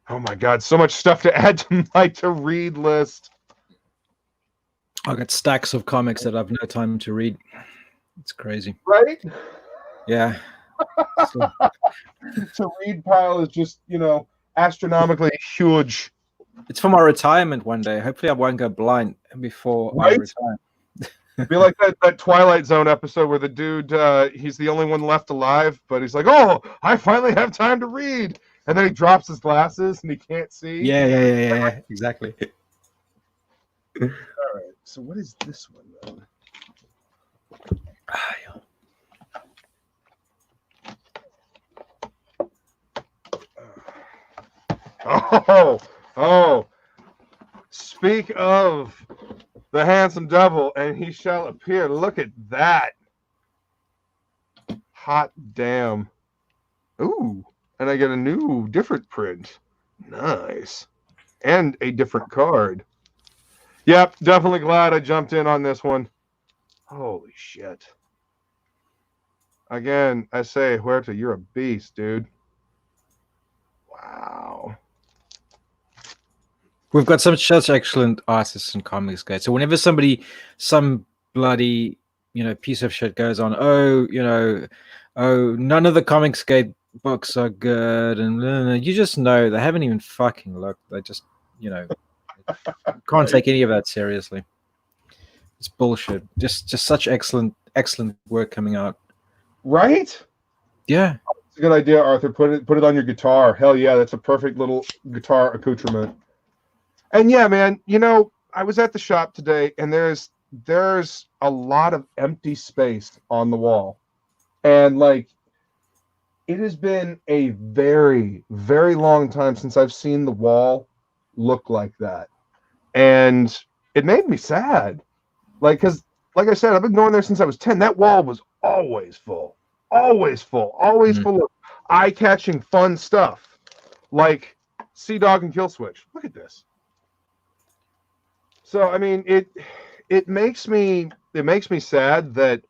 Oh my god, so much stuff to add to my to-read list. I got stacks of comics that I've no time to read. It's crazy. Right? Yeah. To-read pile is just, astronomically huge. It's for my retirement one day. Hopefully I won't go blind before I retire. Be like that Twilight Zone episode where the dude, he's the only one left alive, but he's like, oh, I finally have time to read. And then he drops his glasses and he can't see. Yeah. Exactly. All right. So what is this one, then? Oh. Speak of the handsome devil, and he shall appear. Look at that. Hot damn. Ooh. And I get a new, different print. Nice. And a different card. Yep, definitely glad I jumped in on this one. Holy shit. Again, I say, Huerta, you're a beast, dude. Wow. We've got such excellent artists and comics guys. So whenever some bloody, piece of shit goes on, none of the Comicsgate books are good, and you just know they haven't even fucking looked. They just, can't take any of that seriously. It's bullshit. Just such excellent work coming out. Right? Yeah. It's a good idea, Arthur. Put it on your guitar. Hell yeah, that's a perfect little guitar accoutrement. And yeah, man, I was at the shop today, and there's a lot of empty space on the wall. And it has been a very, very long time since I've seen the wall look like that. And it made me sad. Like, because, like I said, I've been going there since I was 10. That wall was always full, always Mm. full of eye catching, fun stuff like Sea Dog and Kill Switch. Look at this. So, I mean, it makes me sad that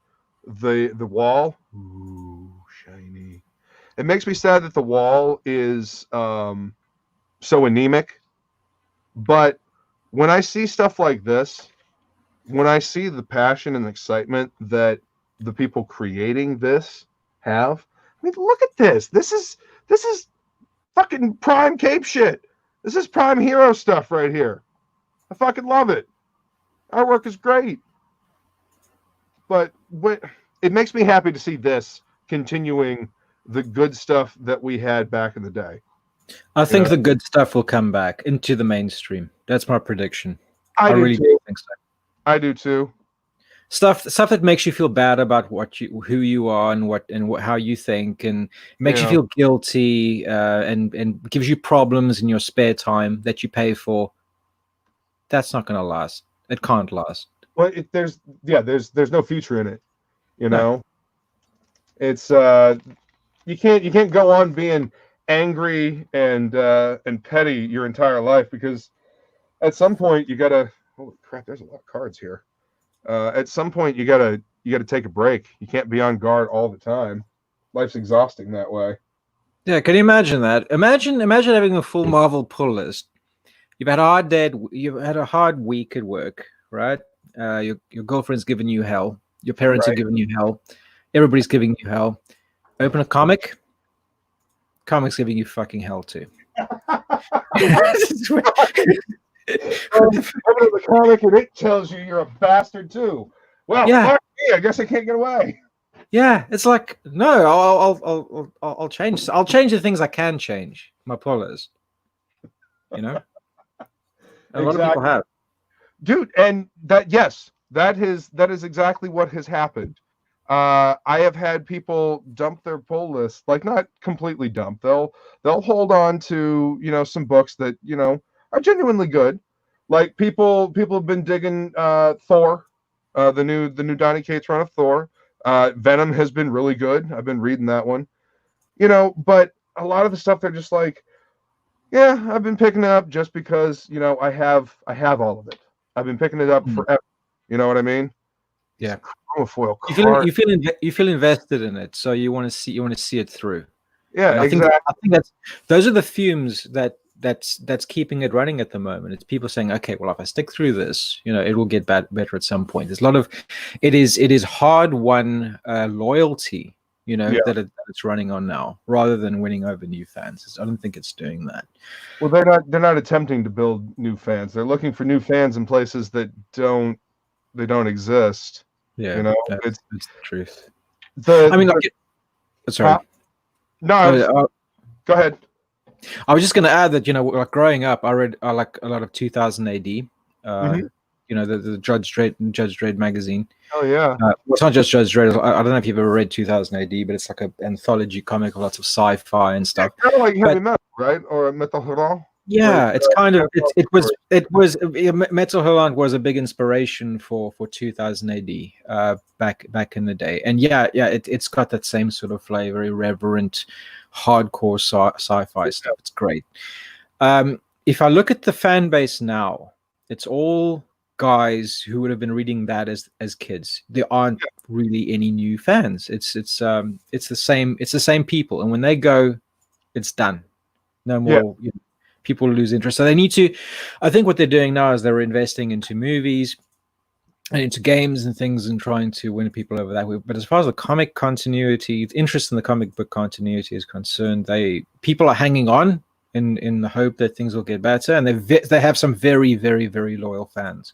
the wall, ooh, shiny. It makes me sad that the wall is so anemic. But when I see stuff like this, when I see the passion and excitement that the people creating this have, I mean, look at this. This is fucking prime Cape shit. This is prime hero stuff right here. I fucking love it. Artwork is great. But it makes me happy to see this continuing the good stuff that we had back in the day. I think the good stuff will come back into the mainstream. That's my prediction. I really do think so. I do too. Stuff that makes you feel bad about who you are and how you think, and makes you feel guilty, and gives you problems in your spare time that you pay for. That's not going to last. It can't last. Well, there's no future in it. You know, it's you can't go on being angry and petty your entire life, because at some point you gotta, holy crap, there's a lot of cards here. At some point you gotta take a break. You can't be on guard all the time. Life's exhausting that way. Yeah, can you imagine that? Imagine having a full Marvel pull list. You've had a hard week at work, right? Your girlfriend's giving you hell. Your parents are giving you hell. Everybody's giving you hell. Open a comic. Comics giving you fucking hell too. Open the comic and it tells you you're a bastard too. Well, fuck me, I guess I can't get away. Yeah, it's like, no, I'll change. I'll change the things I can change. My pull list. You know, a lot of people have. Dude, and that is exactly what has happened. I have had people dump their pull list, like not completely dump. They'll hold on to some books that are genuinely good. Like people have been digging Thor, the new Donny Cates run of Thor. Venom has been really good. I've been reading that one. But a lot of the stuff they're just like, yeah, I've been picking it up just because I have all of it. I've been picking it up forever. You know what I mean? Yeah. Chromofoil card. You feel invested in it, so you want to see it through. Yeah, exactly. I think those are the fumes that's keeping it running at the moment. It's people saying, okay, well, if I stick through this, it will get better at some point. There's a lot of it is hard won loyalty, that it's running on now, rather than winning over new fans. I don't think it's doing that. Well, they're not attempting to build new fans. They're looking for new fans in places that don't exist. Yeah, it's the truth. Sorry. No, go ahead. I was just going to add that like growing up, I read like a lot of 2000 AD. The Judge Dredd magazine. Oh yeah. Well, it's not just Judge Dredd. I don't know if you've ever read 2000 AD, but it's like an anthology comic of lots of sci-fi and stuff. Kind of like heavy metal, right? Or metal hurrah. Yeah, it's kind of it was Metal Hurlant was a big inspiration for 2000 AD back in the day, and it's got that same sort of flavor, irreverent, hardcore sci-fi stuff. It's great. If I look at the fan base now, it's all guys who would have been reading that as kids. There aren't really any new fans. It's the same people, and when they go, it's done. No more. Yeah. People lose interest. So they need to, I think what they're doing now is they're investing into movies and into games and things and trying to win people over that way. But as far as the comic continuity, the interest in the comic book continuity is concerned, people are hanging on in the hope that things will get better. And they have some very, very, very loyal fans,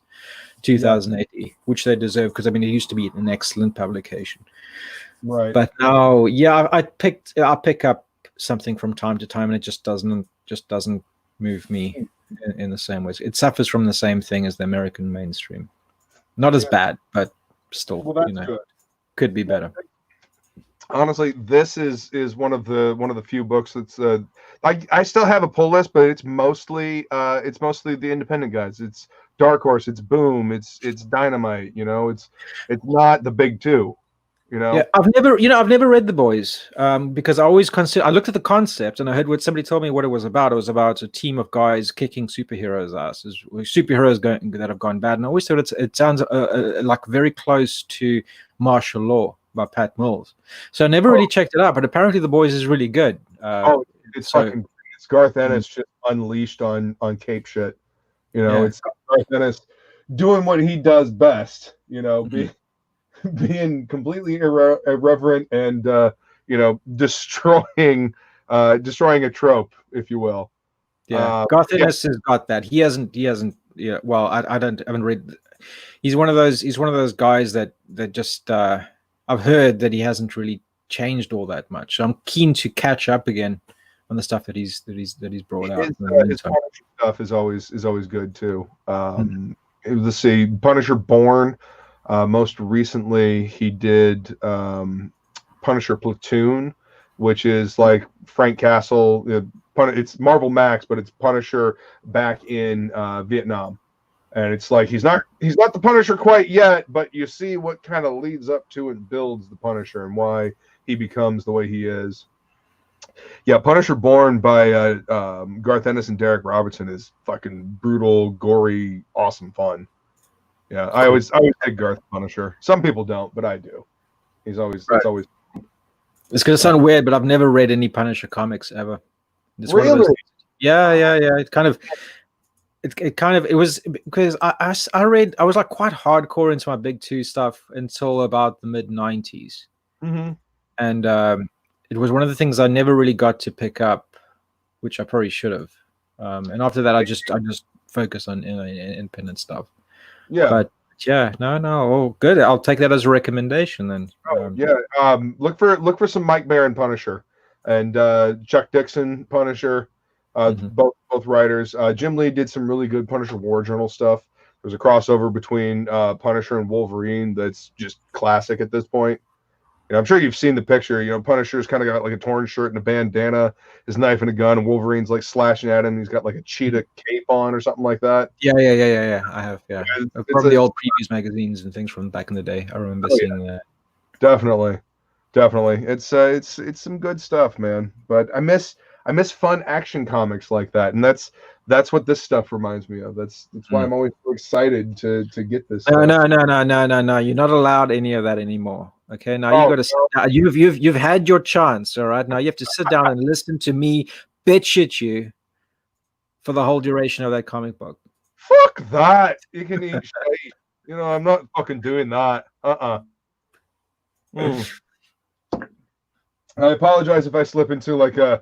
2080, which they deserve, because it used to be an excellent publication. Right. But now, I pick up something from time to time, and it just doesn't move me in the same ways. It suffers from the same thing as the American mainstream. Not as bad, but still, well, that's good. Could be better. Honestly, this is one of the few books that's I still have a pull list, but it's mostly the independent guys. It's Dark Horse, it's Boom, it's Dynamite. It's not the big two. You Yeah, know. I've never read The Boys, because I always consider. I looked at the concept and I heard what somebody told me what it was about. It was about a team of guys kicking superheroes' asses, superheroes that have gone bad. And I always thought it sounds like very close to Martial Law by Pat Mills. So I never really Oh, checked it out, but apparently The Boys is really good. oh, it's So fucking. It's Garth mm, Ennis just unleashed on Cape shit. yeah. It's Garth Ennis doing what he does best. Mhm. Being completely irreverent and destroying a trope, if you will. Yeah, Garth Yeah, Ennis has got that. He hasn't. Yeah, well, I haven't read. He's one of those. He's one of those guys that just. I've heard that he hasn't really changed all that much. So I'm keen to catch up again on the stuff that he's brought out his in the his meantime. Punisher stuff is always good too. Mhm. Let's see, Punisher Born. Most recently, he did Punisher Platoon, which is like Frank Castle. It's Marvel Max, but it's Punisher back in Vietnam. And it's like he's not the Punisher quite yet, but you see what kind of leads up to and builds the Punisher and why he becomes the way he is. Yeah, Punisher Born by Garth Ennis and Derek Robertson is fucking brutal, gory, awesome fun. Yeah, I Cool. always I always dig Garth Punisher. Some people don't, but I do. It's Right. always It's gonna uh, sound weird, but I've never read any Punisher comics ever. It's one of those. really. Yeah, yeah, yeah. It was because I read. I was like quite hardcore into my big two stuff until about the mid 90s. Hmm. And it was one of the things I never really got to pick up, which I probably should have. And after that, I just focus on independent stuff. Yeah. But yeah, no, oh, good. I'll take that as a recommendation then. Oh yeah. Look for some Mike Baron Punisher and Chuck Dixon Punisher. Mhm. Both writers. Jim Lee did some really good Punisher War Journal stuff. There's a crossover between Punisher and Wolverine that's just classic at this point. I'm sure you've seen the picture. Punisher's kind of got like a torn shirt and a bandana, his knife and a gun, and Wolverine's like slashing at him. He's got like a cheetah cape on or something like that. Yeah. I have, yeah. It's From a the old previews magazines and things from back in the day. I remember oh yeah, seeing that. definitely, definitely. It's some good stuff, man. But I miss fun action comics like that, and that's what this stuff reminds me of. That's why Mm. I'm always so excited to get this No, stuff. no, no, no, no, no, no. You're not allowed any of that anymore. Okay, now you Oh got to. no, You've had your chance. All right, now you have to sit down and listen to me bitch at you for the whole duration of that comic book. fuck that! You can eat shit. I'm not fucking doing that. Mm. I apologize if I slip into like a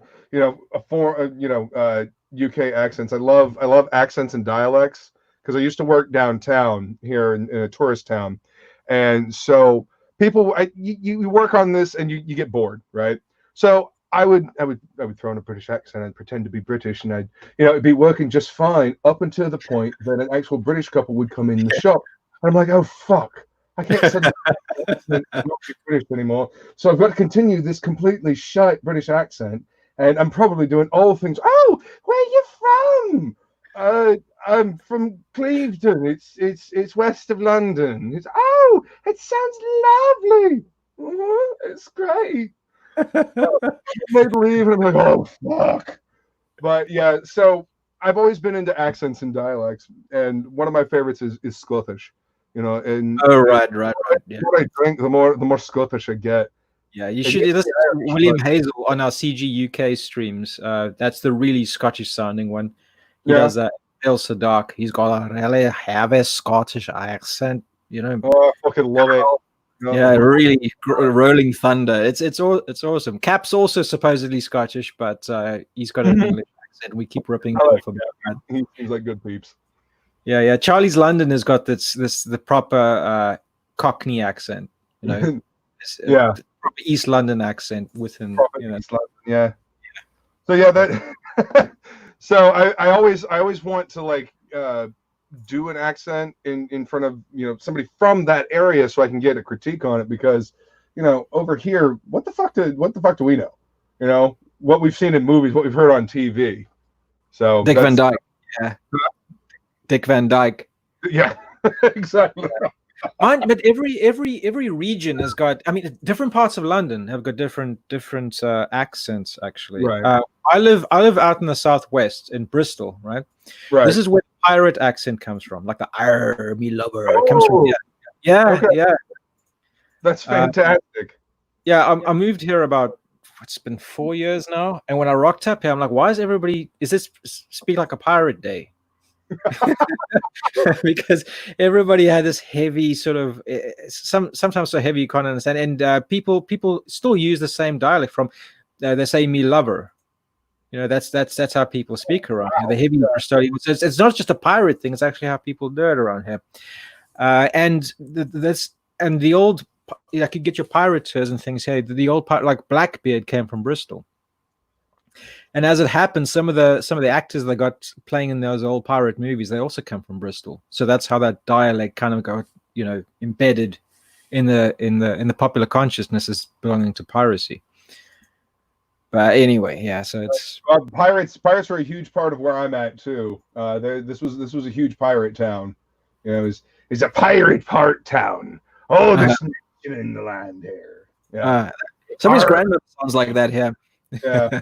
foreign, UK accents. I love accents and dialects because I used to work downtown here in a tourist town, and so you work on this and you get bored, right? So I would throw in a British accent and pretend to be British, and it'd be working just fine up until the point that an actual British couple would come in the shop, and I'm like, oh fuck, I can't suddenly accent and not be British anymore. So I've got to continue this completely shite British accent, and I'm probably doing all things. Oh, where are you from? I'm from Clevedon. It's west of London. It sounds lovely. It's great. They believe, and I'm like, oh fuck. But yeah, so I've always been into accents and dialects, and one of my favorites is Scottish. And Oh, right. Yeah, what I drink, the more Scottish I get. yeah. You It should makes listen me to Irish, William but Hazel on our CG UK streams. That's the really Scottish sounding one. He yeah, does that. Elsa Dark. He's got a really heavy Scottish accent. You know, oh, I fucking love it. yeah, Bro, really rolling thunder. It's awesome. Cap's also supposedly Scottish, but he's got an mhm. English accent. We keep ripping I like off of that. that. He seems like good peeps. Yeah. Charlie's London has got the proper Cockney accent. You know, Yeah, the proper East London accent within. proper East London. Yeah. So yeah, that. So I always want to like do an accent in front of somebody from that area so I can get a critique on it because over here, what the fuck do we know? What we've seen in movies, what we've heard on TV. So Dick Van Dyke. Yeah. Dick Van Dyke. Yeah, exactly. But every region has got. I mean, different parts of London have got different accents. Actually, Right. I live out in the southwest in Bristol. Right. Right. This is where the pirate accent comes from, like the "Arr, me lover." It comes from. Yeah. Okay. Yeah. That's fantastic. Yeah. I moved here about. It's been 4 years now, and when I rocked up here, I'm like, "Why is everybody? Is this speak like a pirate day?" Because everybody had this heavy sort of sometimes so heavy you can't understand, and people still use the same dialect from they say "me lover." That's how people speak around here. The heavy Bristolian. It's not just a pirate thing. It's actually how people do it around here. And the old, I could get your pirates and things here. The old part, like Blackbeard, came from Bristol. And as it happens, some of the actors they got playing in those old pirate movies, they also come from Bristol. So that's how that dialect kind of got, embedded in the popular consciousness as belonging to piracy. But anyway, yeah. So it's pirates are a huge part of where I'm at too. This was a huge pirate town. It's a pirate part town. Oh, there's nation in the land here. Yeah. Somebody's grandmother sounds like that here. Yeah.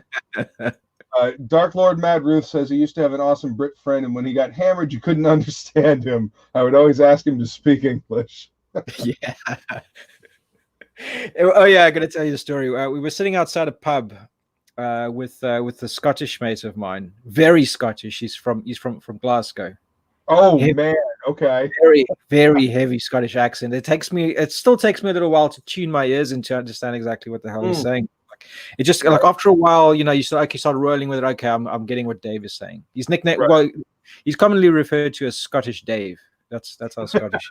Dark Lord Mad Ruth says he used to have an awesome Brit friend, and when he got hammered, you couldn't understand him. I would always ask him to speak English. Yeah. Oh yeah, I got to tell you the story. We were sitting outside a pub with a Scottish mate of mine, very Scottish. He's from Glasgow. Oh man, okay. Very, very heavy Scottish accent. It still takes me a little while to tune my ears and to understand exactly what the hell he's saying. It just like after a while, you start rolling with it. Okay, I'm getting what Dave is saying. He's nicknamed well, he's commonly referred to as Scottish Dave. That's how Scottish.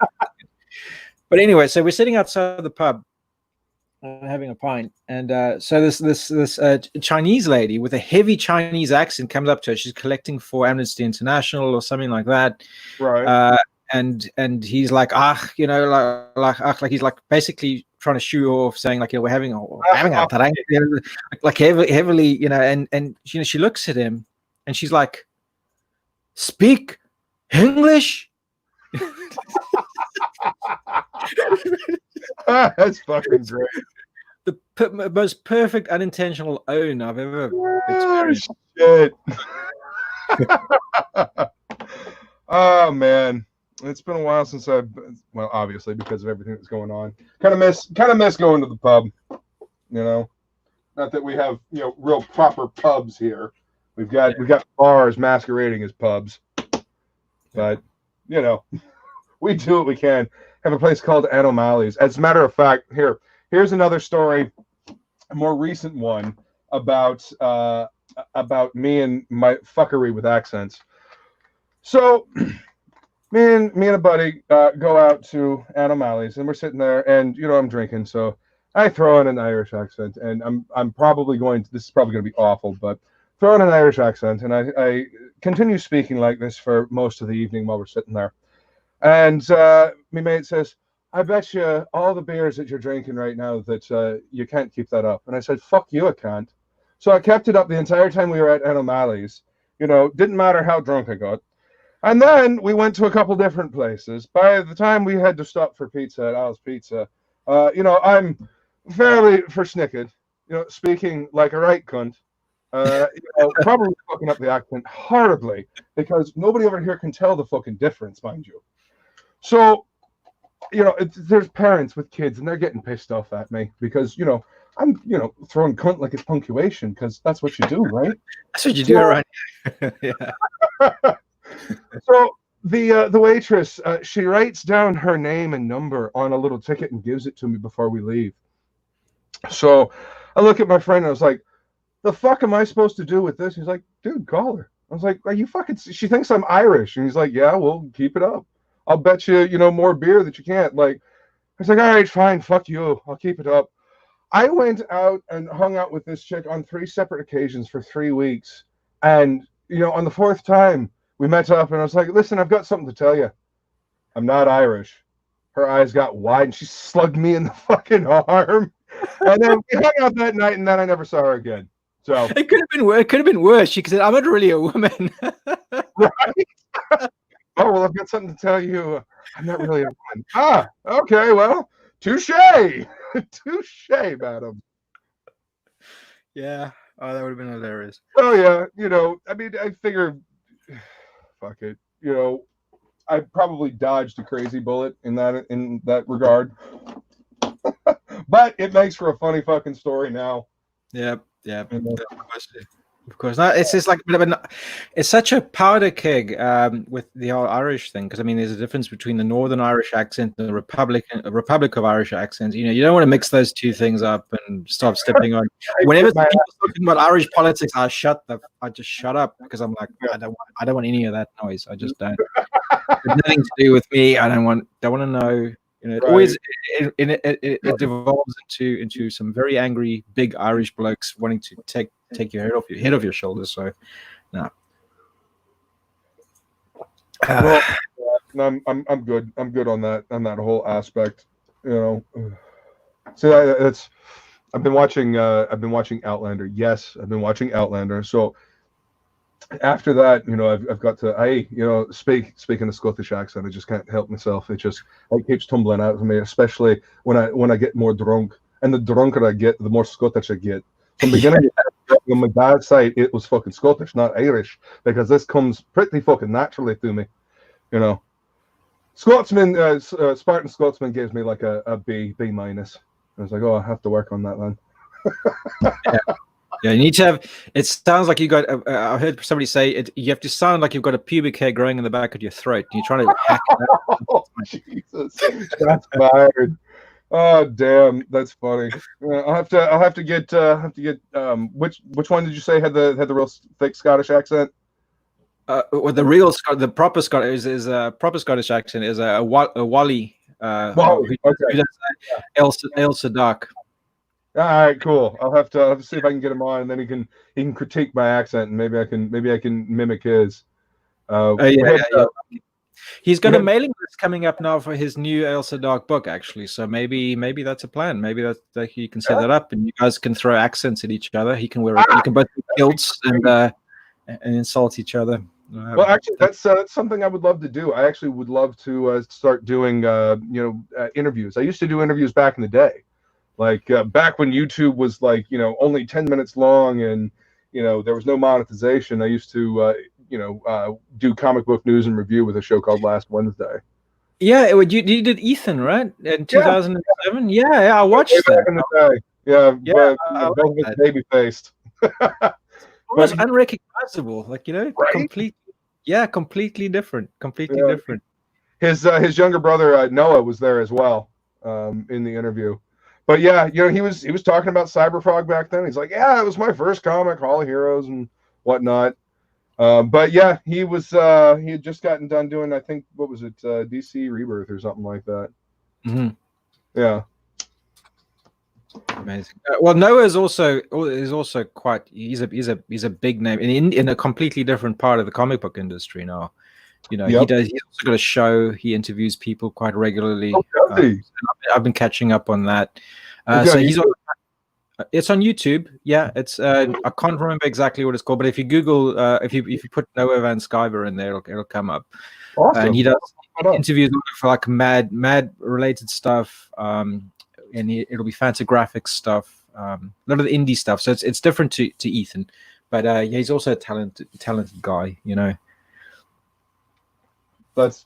But anyway, so we're sitting outside the pub, having a pint, and so this Chinese lady with a heavy Chinese accent comes up to her. She's collecting for Amnesty International or something like that. Right. And he's like, like he's like basically trying to shoo off, saying like, we're having a tarang, like heavily, and she looks at him and she's like, speak English. That's fucking great. The most perfect unintentional own I've ever experienced. Shit. Oh man, it's been a while since obviously because of everything that's going on. Kind of miss going to the pub. Not that we have real proper pubs here. We've got bars masquerading as pubs, but we do what we can. Have a place called Ann O'Malley's. As a matter of fact, here's another story, a more recent one about me and my fuckery with accents. So me and a buddy go out to Ann O'Malley's, and we're sitting there, and I'm drinking, so I throw in an Irish accent, and I'm probably this is probably going to be awful, but throw in an Irish accent, and I continue speaking like this for most of the evening while we're sitting there. And my mate says, I bet you all the beers that you're drinking right now that you can't keep that up. And I said, fuck you, I can't. So I kept it up the entire time we were at Ann O'Malley's. Didn't matter how drunk I got. And then we went to a couple different places. By the time we had to stop for pizza at Al's Pizza, I'm fairly forsnicked, speaking like a right cunt. Probably fucking up the accent horribly because nobody over here can tell the fucking difference, mind you. So, there's parents with kids and they're getting pissed off at me because, I'm, throwing cunt like it's punctuation because that's what you do, right? That's what you do around here. Yeah. So the waitress, she writes down her name and number on a little ticket and gives it to me before we leave. So I look at my friend and I was like, the fuck am I supposed to do with this? He's like, dude, call her. I was like, are you fucking, she thinks I'm Irish. And he's like, yeah, well, keep it up. I'll bet you, more beer that you can't. Like, I was like, all right, fine, fuck you. I'll keep it up. I went out and hung out with this chick on 3 separate occasions for 3 weeks. And, on the 4th time, we met up and I was like, listen, I've got something to tell you. I'm not Irish. her eyes got wide and she slugged me in the fucking arm. And then we hung out that night, and then I never saw her again. So it could have been worse. It could have been worse. She said, "I'm not really a woman." right. Oh well, I've got something to tell you. I'm not really a woman. Ah, okay, well, touche, touche, madam. Yeah. Oh, that would have been hilarious. Oh yeah, I mean, I figure, fuck it, I probably dodged a crazy bullet in that regard, but it makes for a funny fucking story now. Yep. Of course. Of course. No, it's just like it's such a powder keg with the whole Irish thing, because I mean, there's a difference between the Northern Irish accent and the Republic of Irish accents. You don't want to mix those two things up and start stepping on. Whenever people talking about Irish politics, I just shut up, because I'm like, I don't want any of that noise. I just don't. It's nothing to do with me. I don't want to know. It always it devolves into some very angry big Irish blokes wanting to take your head off your shoulders. So, no. Well, I'm good. I'm good on that whole aspect. See, I've been watching Outlander. Yes, I've been watching Outlander. So after that, I've got to speaking of Scottish accent, I just can't help myself. It keeps tumbling out of me, especially when I get more drunk. And the drunker I get, the more Scottish I get. From the beginning, on my dad's side, it was fucking Scottish, not Irish, because this comes pretty fucking naturally to me. Scotsman, Spartan Scotsman gives me like a B minus. I was like, oh, I have to work on that then. Yeah, you need to have. It sounds like you got. I heard somebody say it. You have to sound like you've got a pubic hair growing in the back of your throat. You're trying to hack it out. Oh, Jesus, that's fired. Oh, damn, that's funny. I'll have to get which one did you say had the real thick Scottish accent? Well, the proper Scottish is a proper Scottish accent is a Wally. Wally. Okay. Elsa Dark. All right, cool. I'll have to see if I can get him on, and then he can critique my accent, and maybe I can mimic his. He's got a mailing list coming up now for his new Elsa Dark book, actually. So maybe that's a plan. Maybe that you can set that up, and you guys can throw accents at each other. He can wear you can both wear kilts and insult each other. Well, actually, that's something I would love to do. I actually would love to start doing interviews. I used to do interviews back in the day. Like back when YouTube was like, only 10 minutes long, and, there was no monetization. I used to, do comic book news and review with a show called Last Wednesday. Yeah, you did Ethan, right? In 2007? Yeah, I watched that. Both of us baby-faced. Almost unrecognizable, like, right? completely different. Completely different. His younger brother, Noah, was there as well in the interview. But yeah, he was talking about Cyberfrog back then. He's like, yeah, it was my first comic, Hall of Heroes and whatnot. But yeah, he had just gotten done doing, I think, what was it, DC Rebirth or something like that. Mm-hmm. Yeah. Amazing. Well, Noah is also quite. He's a big name in a completely different part of the comic book industry now. He's also got a show. He interviews people quite regularly. I've been catching up on that. So he's it's on YouTube. Yeah, it's I can't remember exactly what it's called, but if you Google, if you put Noah Van Sciver in there, it'll come up. Awesome. And he does interviews for like mad related stuff. And it'll be Fantagraphics stuff, a lot of the indie stuff. So it's different to Ethan, but he's also a talented guy. That's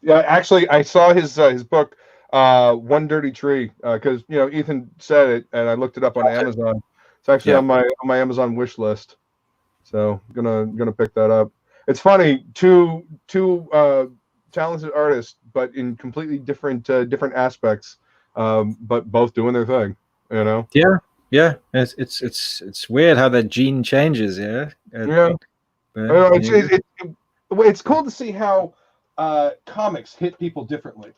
Actually, I saw his book, One Dirty Tree, because Ethan said it, and I looked it up on Amazon. It's actually on my Amazon wish list, so gonna pick that up. It's funny, two talented artists, but in completely different aspects, but both doing their thing. Yeah. It's weird how that gene changes. It's cool to see how comics hit people differently,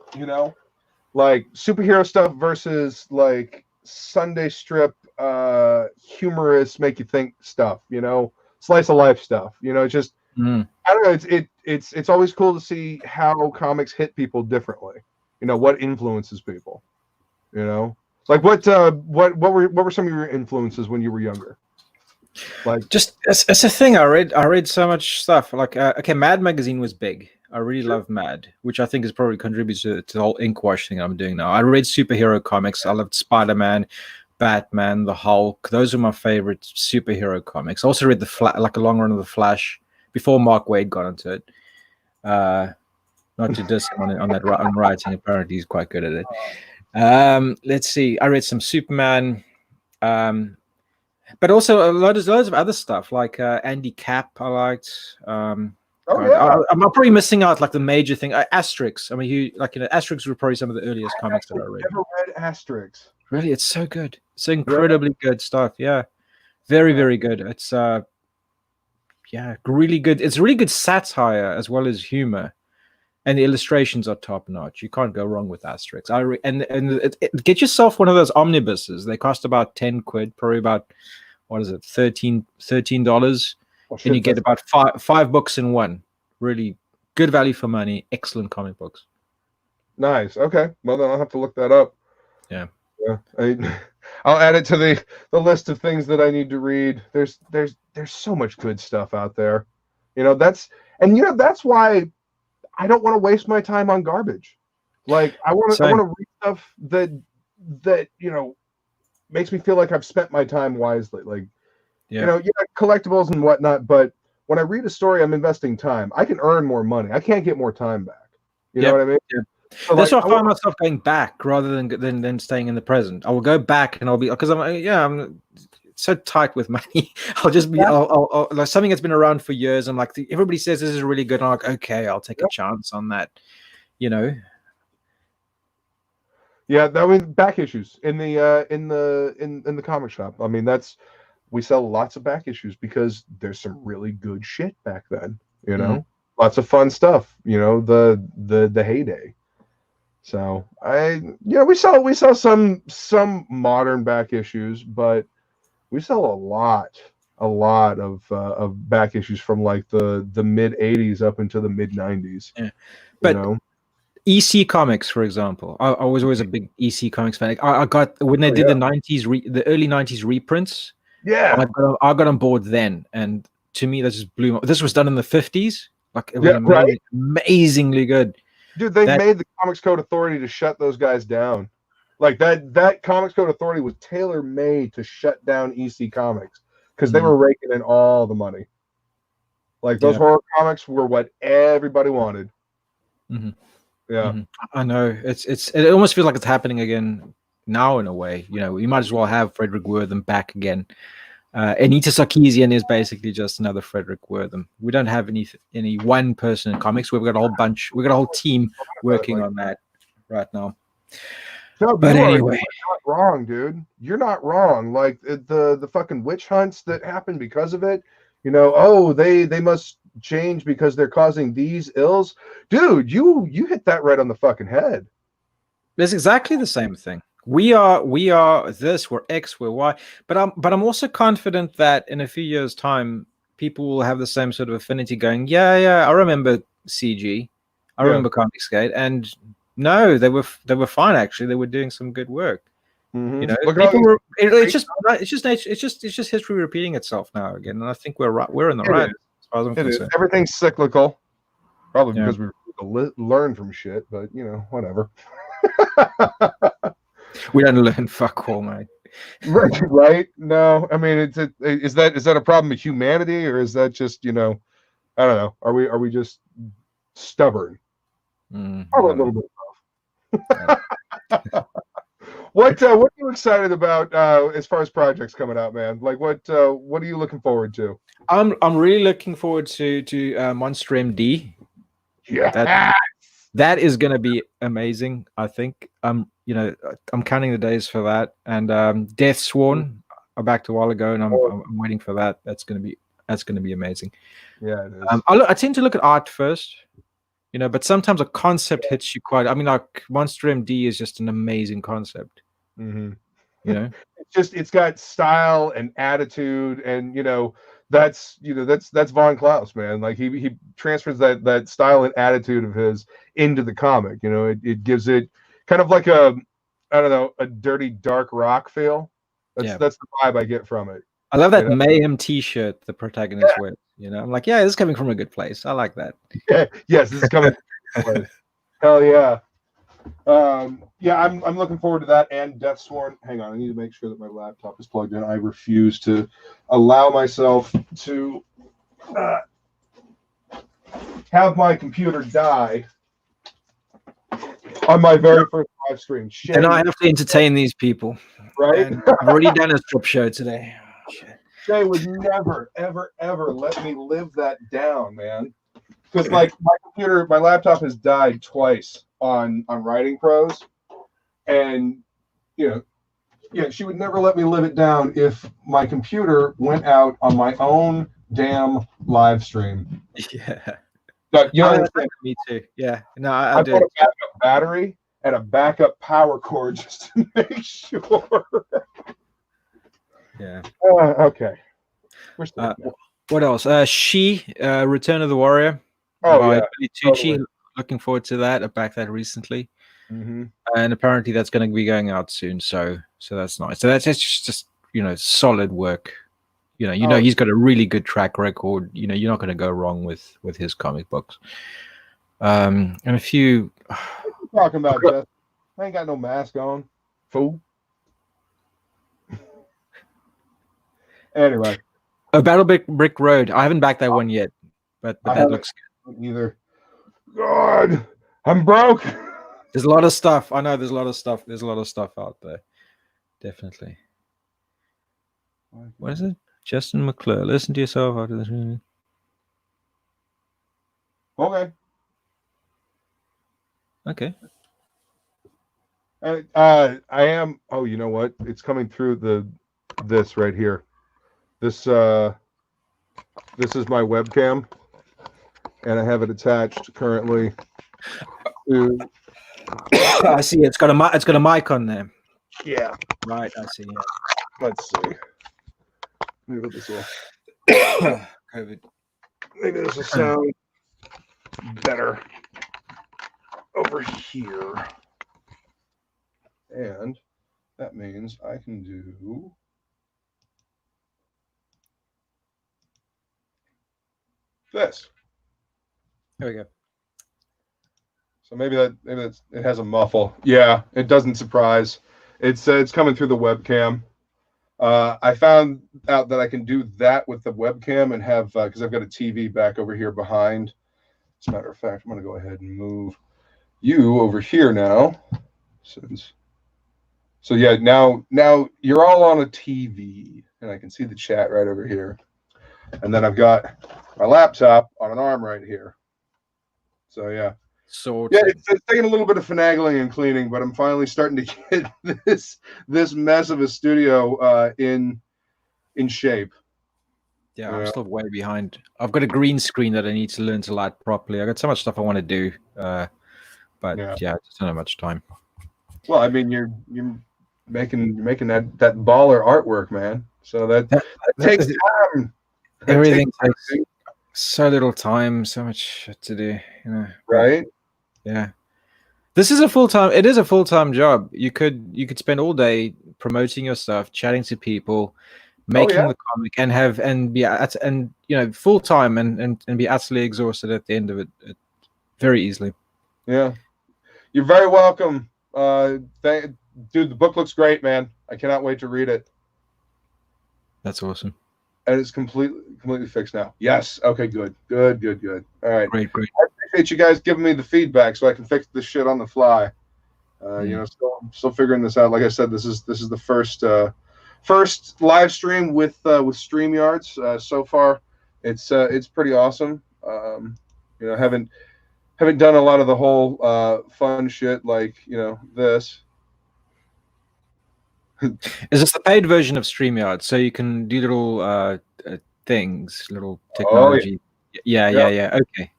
like superhero stuff versus like Sunday strip humorous make you think stuff, slice of life stuff, just I don't know, it's always cool to see how comics hit people differently. what influences people. Like what were some of your influences when you were younger? Like, just it's a thing. I read so much stuff. Like okay, Mad magazine was big. I really love Mad, which I think has probably contributed to the whole ink wash thing I'm doing now. I read superhero comics. I loved Spider-Man, Batman, the Hulk. Those are my favorite superhero comics. I also read like a long run of the Flash before Mark Waid got into it. Not to diss him on that on writing. Apparently, he's quite good at it. Let's see. I read some Superman, but also loads of other stuff like Andy Capp. I liked. I'm probably missing out like the major thing. Asterix. I mean, Asterix were probably some of the earliest comics that I read. Never read Asterix. Really, it's so good. It's incredibly good stuff. Yeah, very very good. It's really good. It's really good satire as well as humor. And the illustrations are top notch. You can't go wrong with Asterix. Get yourself one of those omnibuses. They cost about 10 quid, probably about $13. And you get about five books in one. Really good value for money. Excellent comic books. Nice. Okay. Well, then I'll have to look that up. Yeah. I'll add it to the list of things that I need to read. There's so much good stuff out there. That's why I don't want to waste my time on garbage. Like I want to read stuff that makes me feel like I've spent my time wisely. Like collectibles and whatnot, but when I read a story, I'm investing time. I can earn more money. I can't get more time back. You know what I mean? Yeah. So that's why I find myself going back rather than staying in the present. I will go back and I'll be because I'm so tight with money. I'll just be I'll like something that's been around for years. I'm like, everybody says this is really good. I'm like, okay, I'll take a chance on that. Yeah, I mean, back issues in the comic shop. I mean, we sell lots of back issues because there's some really good shit back then. Lots of fun stuff. The heyday. So we sell some modern back issues, but we sell a lot of back issues from like the mid 80s up into the mid 90s. Yeah. But EC Comics, for example, I was always a big EC Comics fan. I got when they did the early 90s reprints. Yeah, I got on board then, and to me that just blew. This was done in the 50s. Like it was amazingly good. Dude, they made the Comics Code Authority to shut those guys down. Like that Comics Code Authority was tailor-made to shut down EC Comics because they were raking in all the money. Like those horror comics were what everybody wanted. Mm-hmm. Yeah, mm-hmm. I know. It almost feels like it's happening again now in a way. We might as well have Frederick Wortham back again. Anita Sarkeesian is basically just another Frederick Wortham. We don't have any one person in comics. We've got a whole bunch. We've got a whole team working on that right now. No, but anyway, you're not wrong, dude. You're not wrong. Like the fucking witch hunts that happen because of it. They must change because they're causing these ills. Dude, you hit that right on the fucking head. It's exactly the same thing. We are this, we're X, we're Y. But I'm also confident that in a few years' time, people will have the same sort of affinity going, I remember CG. I remember Comicsgate. And no, they were fine actually. They were doing some good work. Mm-hmm. It's just history repeating itself now again. And I think we're in the right. As far as I'm concerned. Everything's cyclical. Probably because we learn from shit, but whatever. We don't learn fuck all, mate. Right? No, I mean, is that a problem of humanity, or is that just I don't know? Are we just stubborn? Probably a little bit of. What are you excited about as far as projects coming out, man? Like what are you looking forward to? I'm really looking forward to Monster MD. Yeah. That is going to be amazing. I think I'm counting the days for that. And Death Sworn, I backed a while ago, and I'm waiting for that. That's going to be amazing. Yeah, it is. I tend to look at art first, but sometimes a concept hits you quite. I mean, like Monster MD is just an amazing concept. Mm-hmm. It's got style and attitude, and that's that's Von Klaus, man. Like he transfers that style and attitude of his into the comic. It gives it kind of like a, I don't know, a dirty dark rock feel. Yeah. That's the vibe I get from it. I love that You know? mayhem T-shirt the protagonist wears. I'm like, yeah, this is coming from a good place. I like that. Yeah, yes, this is coming. Hell yeah. Yeah, I'm looking forward to that and Death Sworn. Hang on, I need to make sure that my laptop is plugged in. I refuse to allow myself to have my computer die on my very first live stream. Shame. And I have to entertain these people. Right? And I've already done a strip show today. Oh, shit. Shay would never, ever, ever let me live that down, man. Because like my laptop has died twice on Writing Pros, and she would never let me live it down if my computer went out on my own damn live stream. Yeah. But you understand? Me too. Yeah. No, I do. Got a backup battery and a backup power cord just to make sure. Yeah. Okay. What else? Return of the Warrior. Oh, by yeah. Billy Tucci. Totally. Looking forward to that. I backed that recently. Mm-hmm. And apparently that's going to be going out soon. So that's nice. So that's just solid work. He's got a really good track record. You're not going to go wrong with his comic books. And a few. What are you talking about, Jeff? I ain't got no mask on, fool. Anyway. Battle Brick Road. I haven't backed that one yet, but that looks good. Either. God, I'm broke. There's a lot of stuff. I know there's a lot of stuff. There's a lot of stuff out there. Definitely. What is it? Justin McClure. Listen to yourself after this movie. Okay. I am. Oh, you know what? It's coming through this right here. This is my webcam, and I have it attached currently to. I see. It's got a mic on there. Yeah. Right. I see. Yeah. Let's see. Maybe this will. COVID. Maybe this will sound better over here. And that means I can do this. There we go. So maybe it has a muffle. Yeah, it doesn't surprise. It's coming through the webcam. I found out that I can do that with the webcam and have because I've got a TV back over here behind. As a matter of fact, I'm going to go ahead and move you over here now. So yeah, now you're all on a TV, and I can see the chat right over here. And then I've got my laptop on an arm right here. So yeah. So yeah, it's taking a little bit of finagling and cleaning, but I'm finally starting to get this mess of a studio in shape. Yeah, I'm still way behind. I've got a green screen that I need to learn to light properly. I got so much stuff I want to do, but yeah, I just don't have much time. Well, I mean, you're making that baller artwork, man. So that takes time. Everything takes so little time, so much shit to do, Right? Yeah. This is a full-time. It is a full-time job. You could spend all day promoting your stuff, chatting to people, making the comic, and be full-time and be utterly exhausted at the end of it very easily. Yeah. You're very welcome. Dude, the book looks great, man. I cannot wait to read it. That's awesome. And it's completely fixed now. Yes. Okay, good. All right. Great. I appreciate you guys giving me the feedback so I can fix this shit on the fly. Still figuring this out. Like I said, this is the first live stream with StreamYards. So far, it's pretty awesome. Haven't done a lot of the whole fun shit like this. Is this the paid version of StreamYard? So you can do little things, little technology. Oh, yeah. Okay.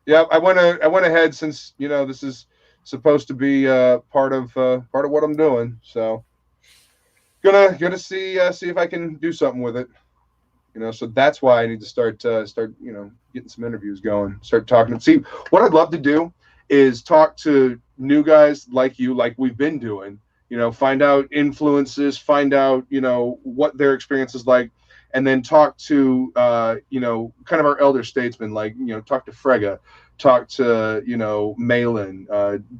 Yeah, I went ahead since this is supposed to be part of what I'm doing. So gonna see if I can do something with it. So that's why I need to start getting some interviews going, start talking. See, what I'd love to do is talk to new guys like you, like we've been doing. Find out influences, find out what their experience is like, and then talk to kind of our elder statesmen, like talk to Frege, talk to Malin,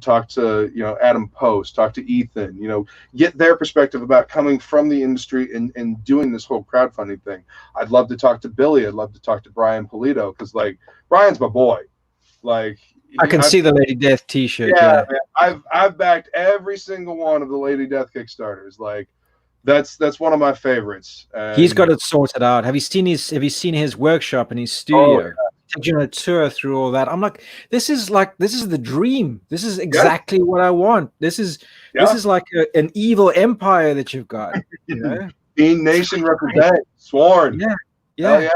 talk to Adam Post, talk to Ethan, get their perspective about coming from the industry and doing this whole crowdfunding thing. I'd love to talk to Billy. I'd love to talk to Brian Polito, because like Brian's my boy. Like I can see the Lady Death T-shirt. yeah, Yeah. man, I've backed every single one of the Lady Death Kickstarters. Like that's one of my favorites. He's got it sorted out. Have you seen his workshop and his studio? Oh, Taking a tour through all that. I'm like, this is the dream. This is exactly what I want. This is like an evil empire that you've got. Being Nation represent sworn. Yeah.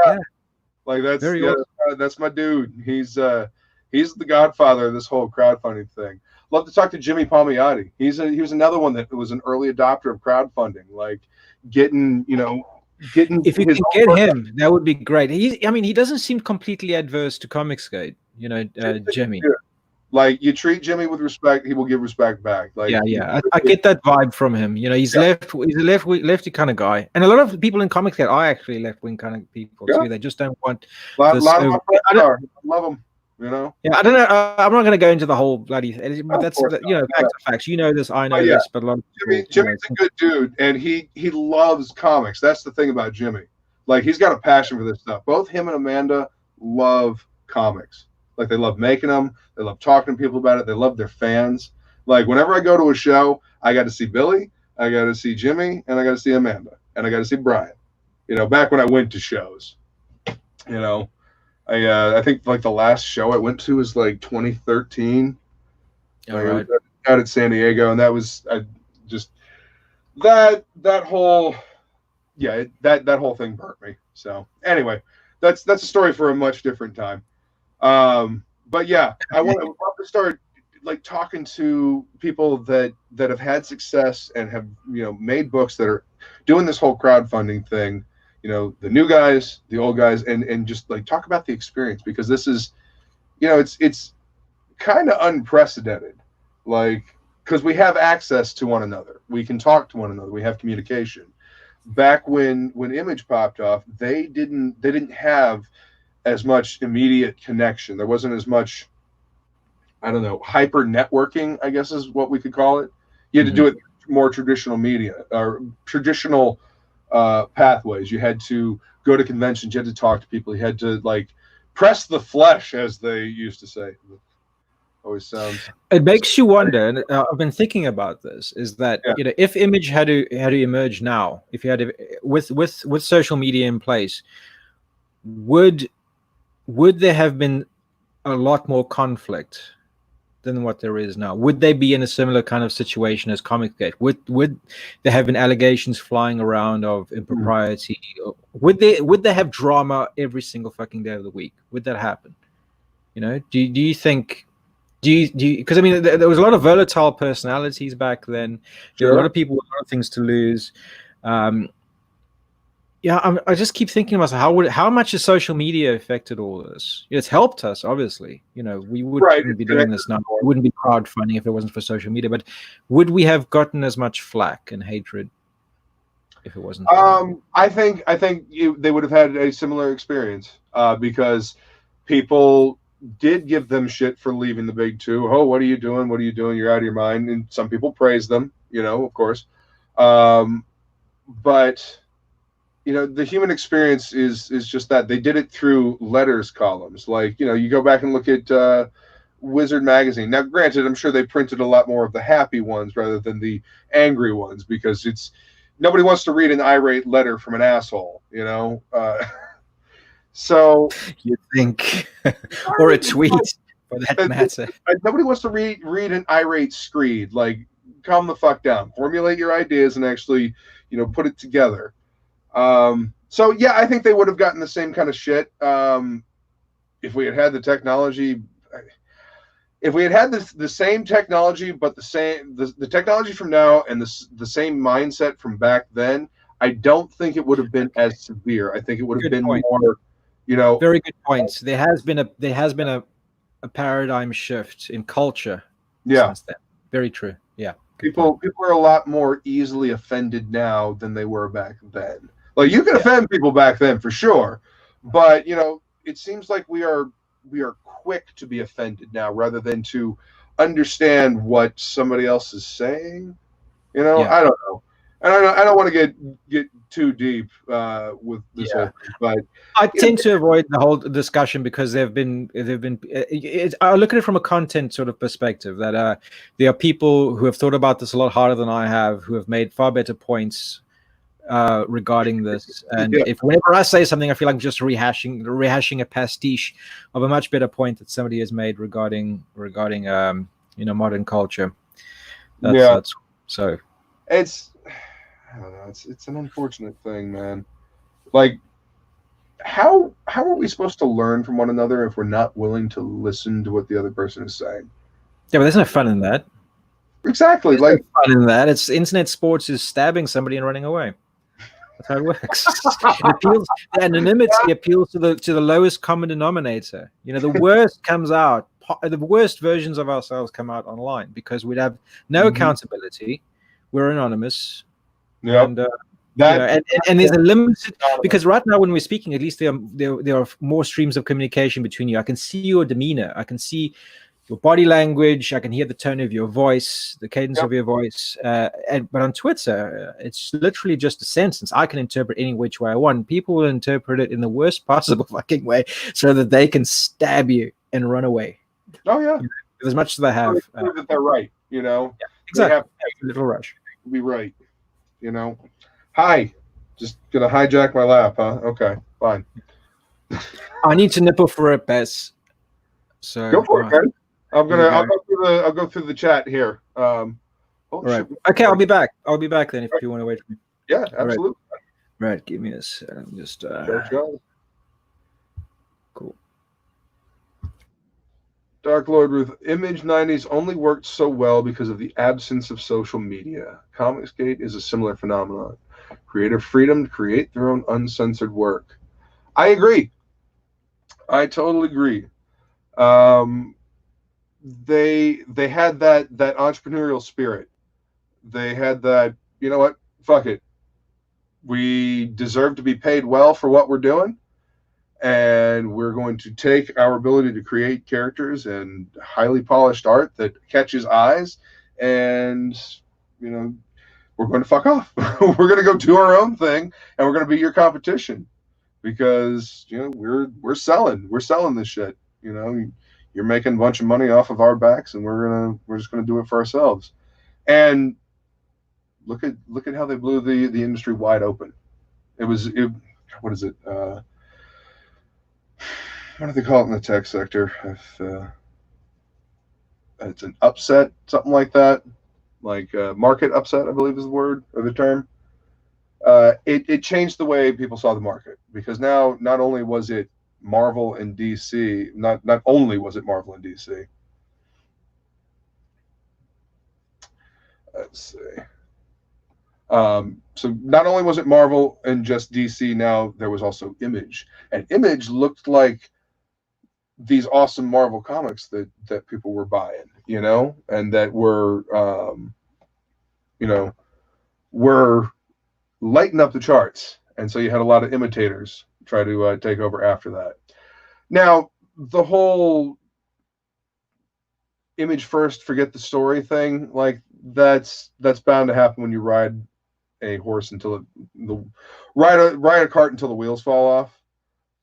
Like that's Very awesome. That's my dude. He's the godfather of this whole crowdfunding thing. Love to talk to Jimmy Palmiotti. He was another one that was an early adopter of crowdfunding, like getting. If you can get him, that would be great. He doesn't seem completely adverse to Comicsgate. Jimmy. Like you treat Jimmy with respect, he will give respect back. Like I get that vibe from him. He's lefty kind of guy, and a lot of people in Comicsgate are actually left wing kind of people too. They just don't want. A lot of my friends are. Love them. Yeah, I don't know. I'm not going to go into the whole bloody. But that's facts are facts. You know this. I know this. But a lot of Jimmy's a good dude, and he loves comics. That's the thing about Jimmy. Like he's got a passion for this stuff. Both him and Amanda love comics. Like they love making them. They love talking to people about it. They love their fans. Like whenever I go to a show, I got to see Billy, I got to see Jimmy, and I got to see Amanda, and I got to see Brian. Back when I went to shows, I think like the last show I went to was like 2013. All right. Out at San Diego, and that was that whole that whole thing burnt me. So anyway, that's a story for a much different time. But yeah, I would love to start like talking to people that have had success and have made books that are doing this whole crowdfunding thing. The new guys, the old guys, and just like talk about the experience, because this is, it's kind of unprecedented, like because we have access to one another, we can talk to one another, we have communication. Back when Image popped off, they didn't have as much immediate connection. There wasn't as much, I don't know, hyper networking, I guess is what we could call it. You had to do it more traditional media or traditional pathways. You had to go to conventions, you had to talk to people, you had to like press the flesh, as they used to say. Always sounds. It makes you wonder, and I've been thinking about this. Is that if Image had to emerge now, if you had to, with social media in place, would there have been a lot more conflict than what there is now? Would they be in a similar kind of situation as Comicsgate? Would there have been allegations flying around of impropriety? Would they have drama every single fucking day of the week? Would that happen? Do you think? Because there was a lot of volatile personalities back then. There were a lot of people with a lot of things to lose. I just keep thinking to myself, how much has social media affected all this? It's helped us, obviously. We wouldn't be doing this now. We wouldn't be crowdfunding if it wasn't for social media. But would we have gotten as much flack and hatred if it wasn't? I think they would have had a similar experience because people did give them shit for leaving the big two. Oh, what are you doing? What are you doing? You're out of your mind. And some people praise them, of course. But the human experience is just that. They did it through letters columns. Like, you go back and look at Wizard magazine. Now, granted, I'm sure they printed a lot more of the happy ones rather than the angry ones, because nobody wants to read an irate letter from an asshole, so you think, or a tweet for that matter. Nobody wants to read an irate screed. Like, calm the fuck down, formulate your ideas, and actually, put it together. So yeah, I think they would have gotten the same kind of shit if we had the technology. If we had the same technology, but the technology from now and the same mindset from back then, I don't think it would have been as severe. I think it would have been point. more, you know. Very good points. There has been a paradigm shift in culture since then. Very true. Yeah. People are a lot more easily offended now than they were back then. Like, you can offend people back then for sure, but you know, it seems like we are quick to be offended now rather than to understand what somebody else is saying. You know, I don't know. And I don't want to get too deep with this whole thing, but I tend to avoid the whole discussion because I look at it from a content sort of perspective that there are people who have thought about this a lot harder than I have, who have made far better points regarding this. And if whenever I say something, I feel like I'm just rehashing a pastiche of a much better point that somebody has made regarding modern culture. That's so. I don't know. It's an unfortunate thing, man. Like, how are we supposed to learn from one another if we're not willing to listen to what the other person is saying? Yeah, but there's no fun in that. Exactly. There's no fun in that. It's internet sports is stabbing somebody and running away. That's how it works. The anonymity appeals to the lowest common denominator. You know, the worst comes out. The worst versions of ourselves come out online because we'd have no accountability. We're anonymous. Yeah. And there's a limited, because right now when we're speaking, at least there are more streams of communication between you. I can see your demeanor. I can see your body language. I can hear the tone of your voice, the cadence of your voice. But on Twitter, it's literally just a sentence. I can interpret any which way I want. People will interpret it in the worst possible fucking way so that they can stab you and run away. Oh yeah. You know, as much as they have. That they're right. You know. Yeah, exactly. A little rush. Be right. You know. Hi. Just gonna hijack my lap, huh? Okay, fine. I need to nipple for a piss. So go for it, man. I'll go through the chat here. All right. Okay, I'll be back. I'll be back then if you want to wait for me. Yeah, absolutely. Right. Give me a second. Just cool. Dark Lord Ruth, Image 90s only worked so well because of the absence of social media. Comicsgate is a similar phenomenon. Creative freedom to create their own uncensored work. I agree. I totally agree. They had that entrepreneurial spirit. They had that, you know what, fuck it. We deserve to be paid well for what we're doing. And we're going to take our ability to create characters and highly polished art that catches eyes, and you know, we're going to fuck off. We're going to go do our own thing, and we're going to be your competition because you know we're selling this shit. You know, you're making a bunch of money off of our backs, and we're just gonna do it for ourselves. And look at how they blew the industry wide open. What is it? What do they call it in the tech sector? It's an upset, something like that. Like market upset, I believe is the word or the term. It changed the way people saw the market because now not only was it Marvel and DC, not only was it Marvel and DC. Let's see. So not only was it Marvel and just DC, now there was also Image, and Image looked like these awesome Marvel comics that people were buying, you know, and that were, were lighting up the charts. And so you had a lot of imitators try to take over after that. Now, the whole image first, forget the story thing, like that's bound to happen when you ride a horse until ride a cart until the wheels fall off.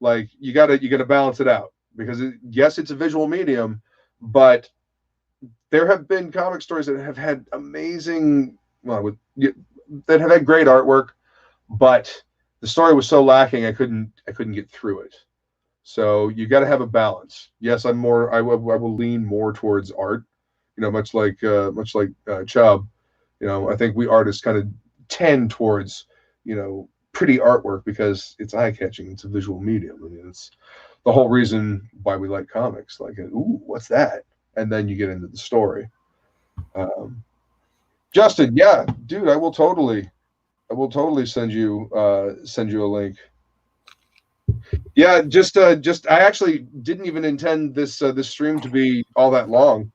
Like you gotta balance it out. Because yes, it's a visual medium, but there have been comic stories that have had amazing, that have had great artwork, but the story was so lacking I couldn't get through it. So you got to have a balance. Yes, I will lean more towards art, you know, much like Chubb. You know, I think we artists kind of tend towards, you know, pretty artwork because it's eye catching. It's a visual medium. I mean, it's the whole reason why we like comics. Like, ooh, what's that? And then you get into the story. Justin, yeah, dude, I will totally I will totally send you a link. Yeah, just I actually didn't even intend this stream to be all that long.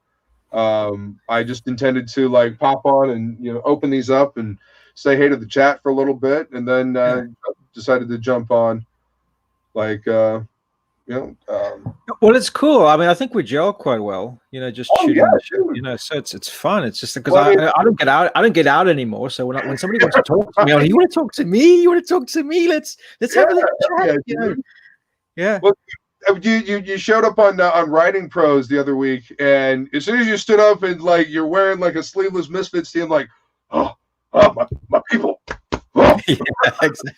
I just intended to like pop on and open these up and say hey to the chat for a little bit, and then decided to jump on like Well, it's cool. I mean, I think we gel quite well. Just oh shooting yeah, the shit. dude. So it's fun. It's just because Well, I mean, I don't get out. I don't get out anymore. So when somebody wants to talk to me, you want to talk to me? You want to talk to me? Let's have a little chat. yeah, Yeah. well, you showed up on Writing Pros the other week, and as soon as you stood up and like you're wearing like a sleeveless Misfits tee, I'm like, oh my people. Oh. Yeah, exactly.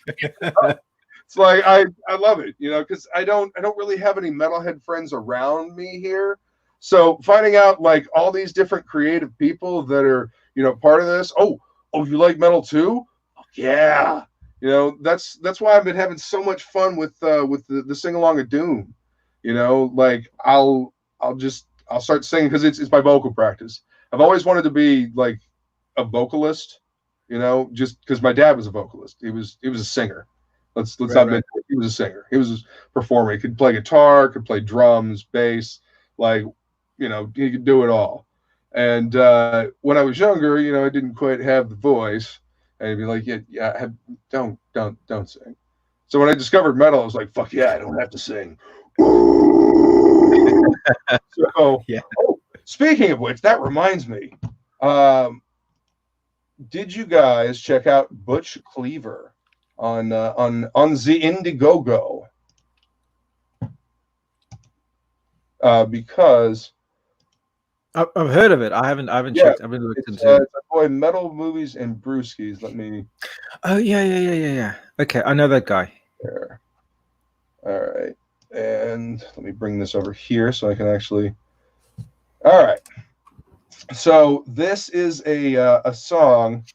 It's like I love it, because I don't really have any metalhead friends around me here. So finding out like all these different creative people that are part of this. Oh, you like metal too? Oh, yeah. That's why I've been having so much fun with the sing along of Doom. Like I'll start singing because it's my vocal practice. I've always wanted to be like a vocalist, just because my dad was a vocalist. He was a singer. Let's not admit it. He was a singer. He was a performer. He could play guitar, could play drums, bass, like he could do it all. And when I was younger, I didn't quite have the voice. And he'd be like, yeah, don't sing. So when I discovered metal, I was like, fuck yeah, I don't have to sing. So yeah. Oh, speaking of which, that reminds me. Did you guys check out Butch Cleaver on the Indiegogo? Because I've heard of it. I haven't checked. I've been looked into. It's a boy, Metal Movies and Brewskis. Let me. Oh yeah. Okay, I know that guy. There. All right, and let me bring this over here so I can actually. All right. So this is a song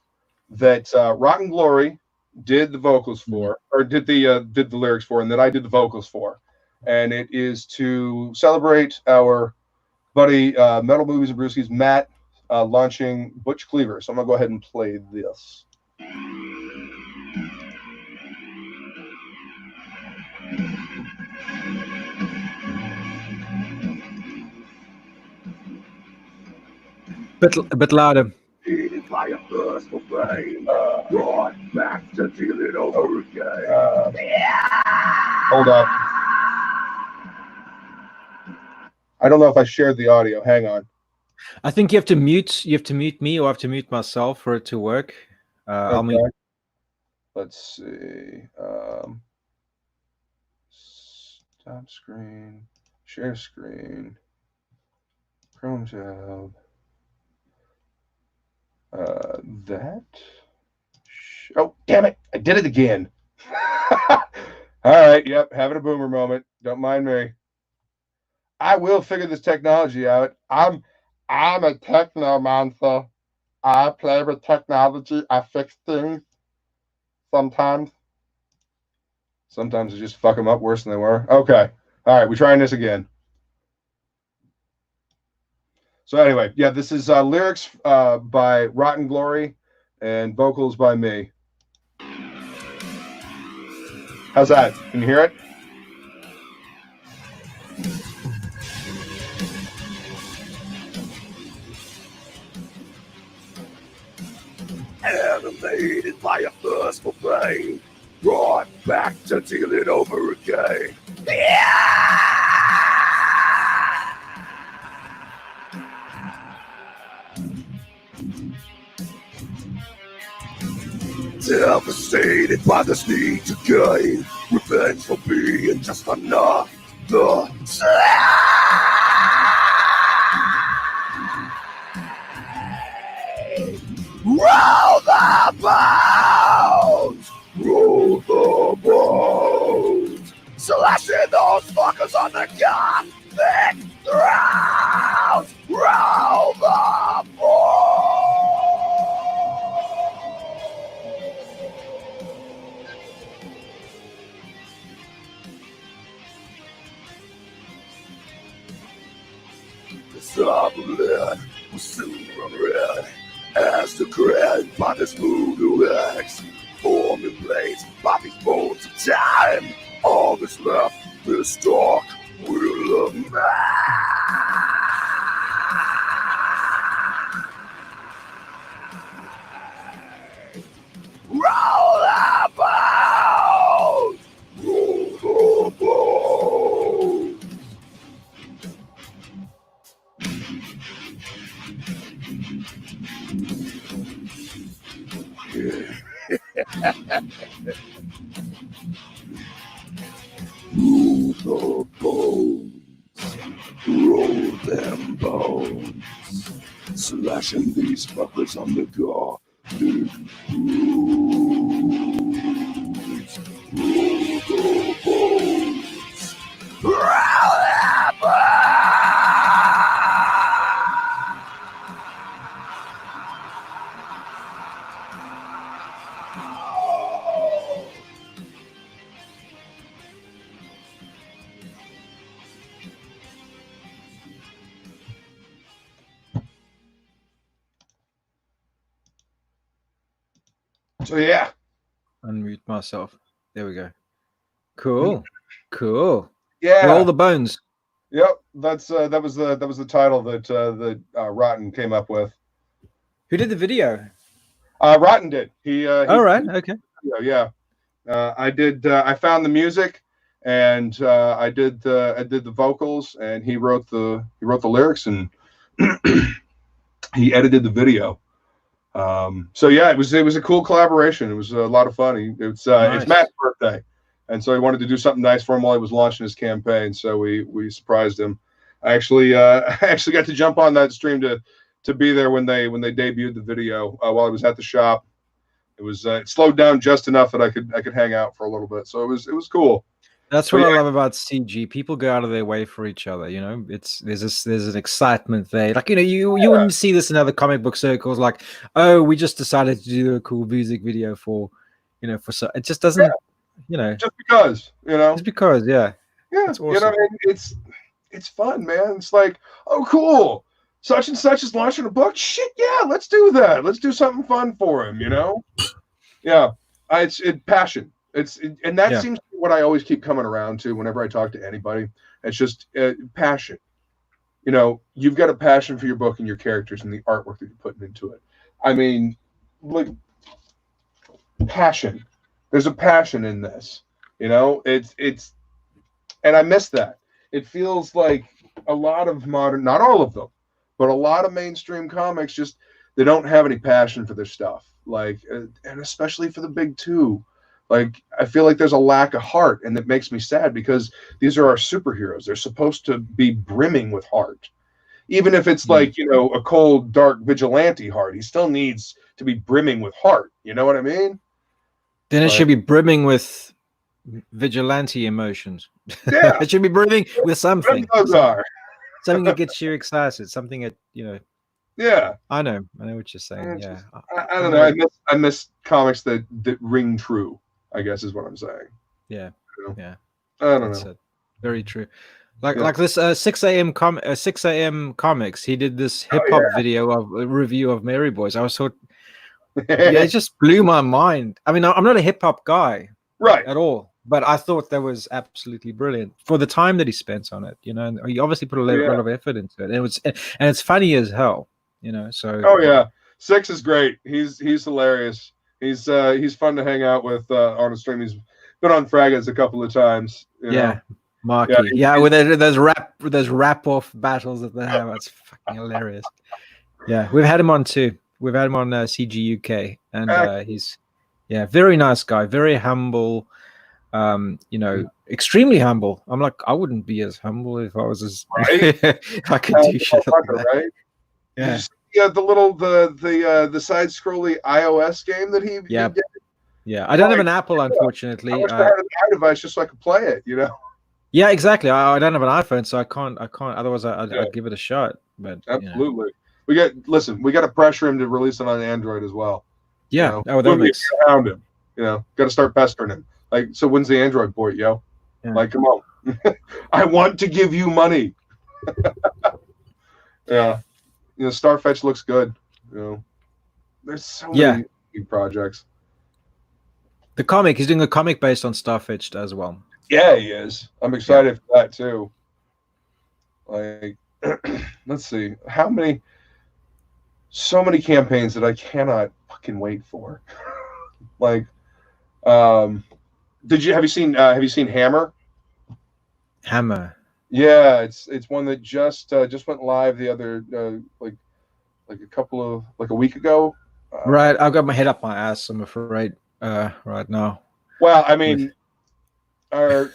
that Rotten Glory did the vocals for, or did the lyrics for, and that I did the vocals for, and it is to celebrate our buddy Metal Movies and Brewskis Matt launching Butch Cleaver. So I'm gonna go ahead and play this. A bit louder. By a thirst for fame, brought back to deal it over again. Hold up. I don't know if I shared the audio. Hang on. I think you have to mute. You have to mute me, or I have to mute myself for it to work. I'll mute. Let's see. Stop screen. Share screen. Chrome tab. That. Oh, damn it! I did it again. All right. Yep. Having a boomer moment. Don't mind me. I will figure this technology out. I'm a technomancer. I play with technology. I fix things. Sometimes I just fuck them up worse than they were. Okay. All right. We're trying this again. So anyway, yeah, this is lyrics by Rotten Glory and vocals by me. How's that? Can you hear it? Animated by a thirst for fame, brought back to deal it over again. Devastated by this need to gain revenge for being just another slave. Roll the bones! Roll the bones! Slashing those fuckers on the gothic throats! Roll the bones! The Sabbath will soon run red as the grand by this moon who acts form emblazed by these bones of time. All that's left is dark will of man. Roll the bones! Roll the bones! Roll the bones. Roll them bones. Slashing these fuckers on the garbage. So yeah, Unmute myself. There we go. Cool. Cool. yeah. Roll the bones. Yep, that was the title that Rotten came up with. Who did the video? Rotten did. He All right. Okay. yeah. I did. I found the music, and I did the vocals, and he wrote the lyrics, and he edited the video. So yeah, it was a cool collaboration. It was a lot of fun. It's Matt's birthday, and so he wanted to do something nice for him while he was launching his campaign. So we surprised him. I actually got to jump on that stream to be there when they debuted the video while I was at the shop. It slowed down just enough that I could hang out for a little bit. So it was cool. That's what I love about CG. People go out of their way for each other. You know, there's an excitement there. Like, you know, you wouldn't see this in other comic book circles. Like, oh, we just decided to do a cool music video for, you know, so it just doesn't, you know, just because, you know, just because, yeah, it's awesome. You know, it's fun, man. It's like, oh, cool, such and such is launching a book. Shit, yeah, let's do that. Let's do something fun for him. You know, yeah, it's passion. And that seems to be what I always keep coming around to whenever I talk to anybody. It's just passion. You know, you've got a passion for your book and your characters and the artwork that you're putting into it. I mean, like, passion. There's a passion in this. You know, it's and I miss that. It feels like a lot of modern, not all of them, but a lot of mainstream comics they don't have any passion for their stuff. Like, and especially for the big two. Like, I feel like there's a lack of heart, and that makes me sad because these are our superheroes. They're supposed to be brimming with heart. Even if it's like, you know, a cold, dark vigilante heart, he still needs to be brimming with heart. You know what I mean? Then it should be brimming with vigilante emotions. Yeah. It should be brimming with something. Those are. Something that gets you excited. Something that, you know. Yeah. I know what you're saying. Yeah. I don't know. I miss comics that ring true, I guess is what I'm saying. Yeah. You know? Yeah. I don't know. Very true. Like this 6 a.m. comics. He did this hip hop video of a review of Mary Boys. I was so it just blew my mind. I mean, I'm not a hip hop guy, right, at all, but I thought that was absolutely brilliant for the time that he spent on it. You know, and he obviously put a lot of effort into it. And it's funny as hell. You know, so. Oh yeah, 6 is great. He's hilarious. He's fun to hang out with on a stream. He's been on Fraggers a couple of times. You know? Marky. With those rap off battles that they have. It's fucking hilarious. Yeah, we've had him on too. We've had him on CG UK, and he's very nice guy, very humble. You know, extremely humble. I'm like, I wouldn't be as humble if I was as if I could do shit like that. Right? Yeah. The side scrolly iOS game that he did? Yeah, I don't have an Apple, unfortunately. I wish I had an iDevice just so I could play it, you know. Yeah, exactly. I don't have an iPhone, so I can't. Otherwise, I'd give it a shot. But absolutely, we got to pressure him to release it on Android as well. Yeah, you know? that makes around him. You know, got to start pestering him. Like, so when's the Android port, yo? Yeah. Like, come on, I want to give you money. Yeah, you know, Starfetch looks good. You know, there's so many projects. The comic. He's doing a comic based on Starfetched as well. Yeah, he is. I'm excited for that too. Like, let's see, so many campaigns that I cannot fucking wait for. Like, have you seen Hammer? Hammer. Yeah, it's one that just went live the other like a week ago. Right, I've got my head up my ass, I'm afraid, right now. Well, I mean, our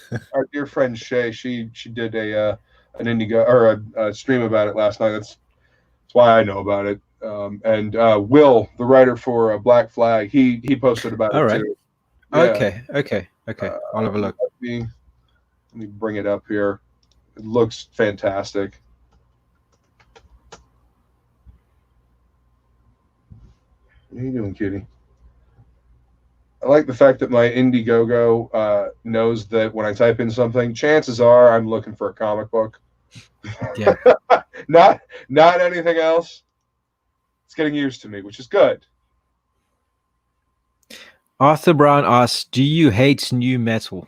dear friend Shay, she did an Indigo or a stream about it last night. That's why I know about it. And Will, the writer for Black Flag, he posted about it too. Yeah. Okay. I'll have a look. Let me bring it up here. It looks fantastic. What are you doing, kitty? I like the fact that my Indiegogo knows that when I type in something, chances are I'm looking for a comic book. Yeah. not anything else. It's getting used to me, which is good. Arthur Brown asks, "Do you hate new metal?"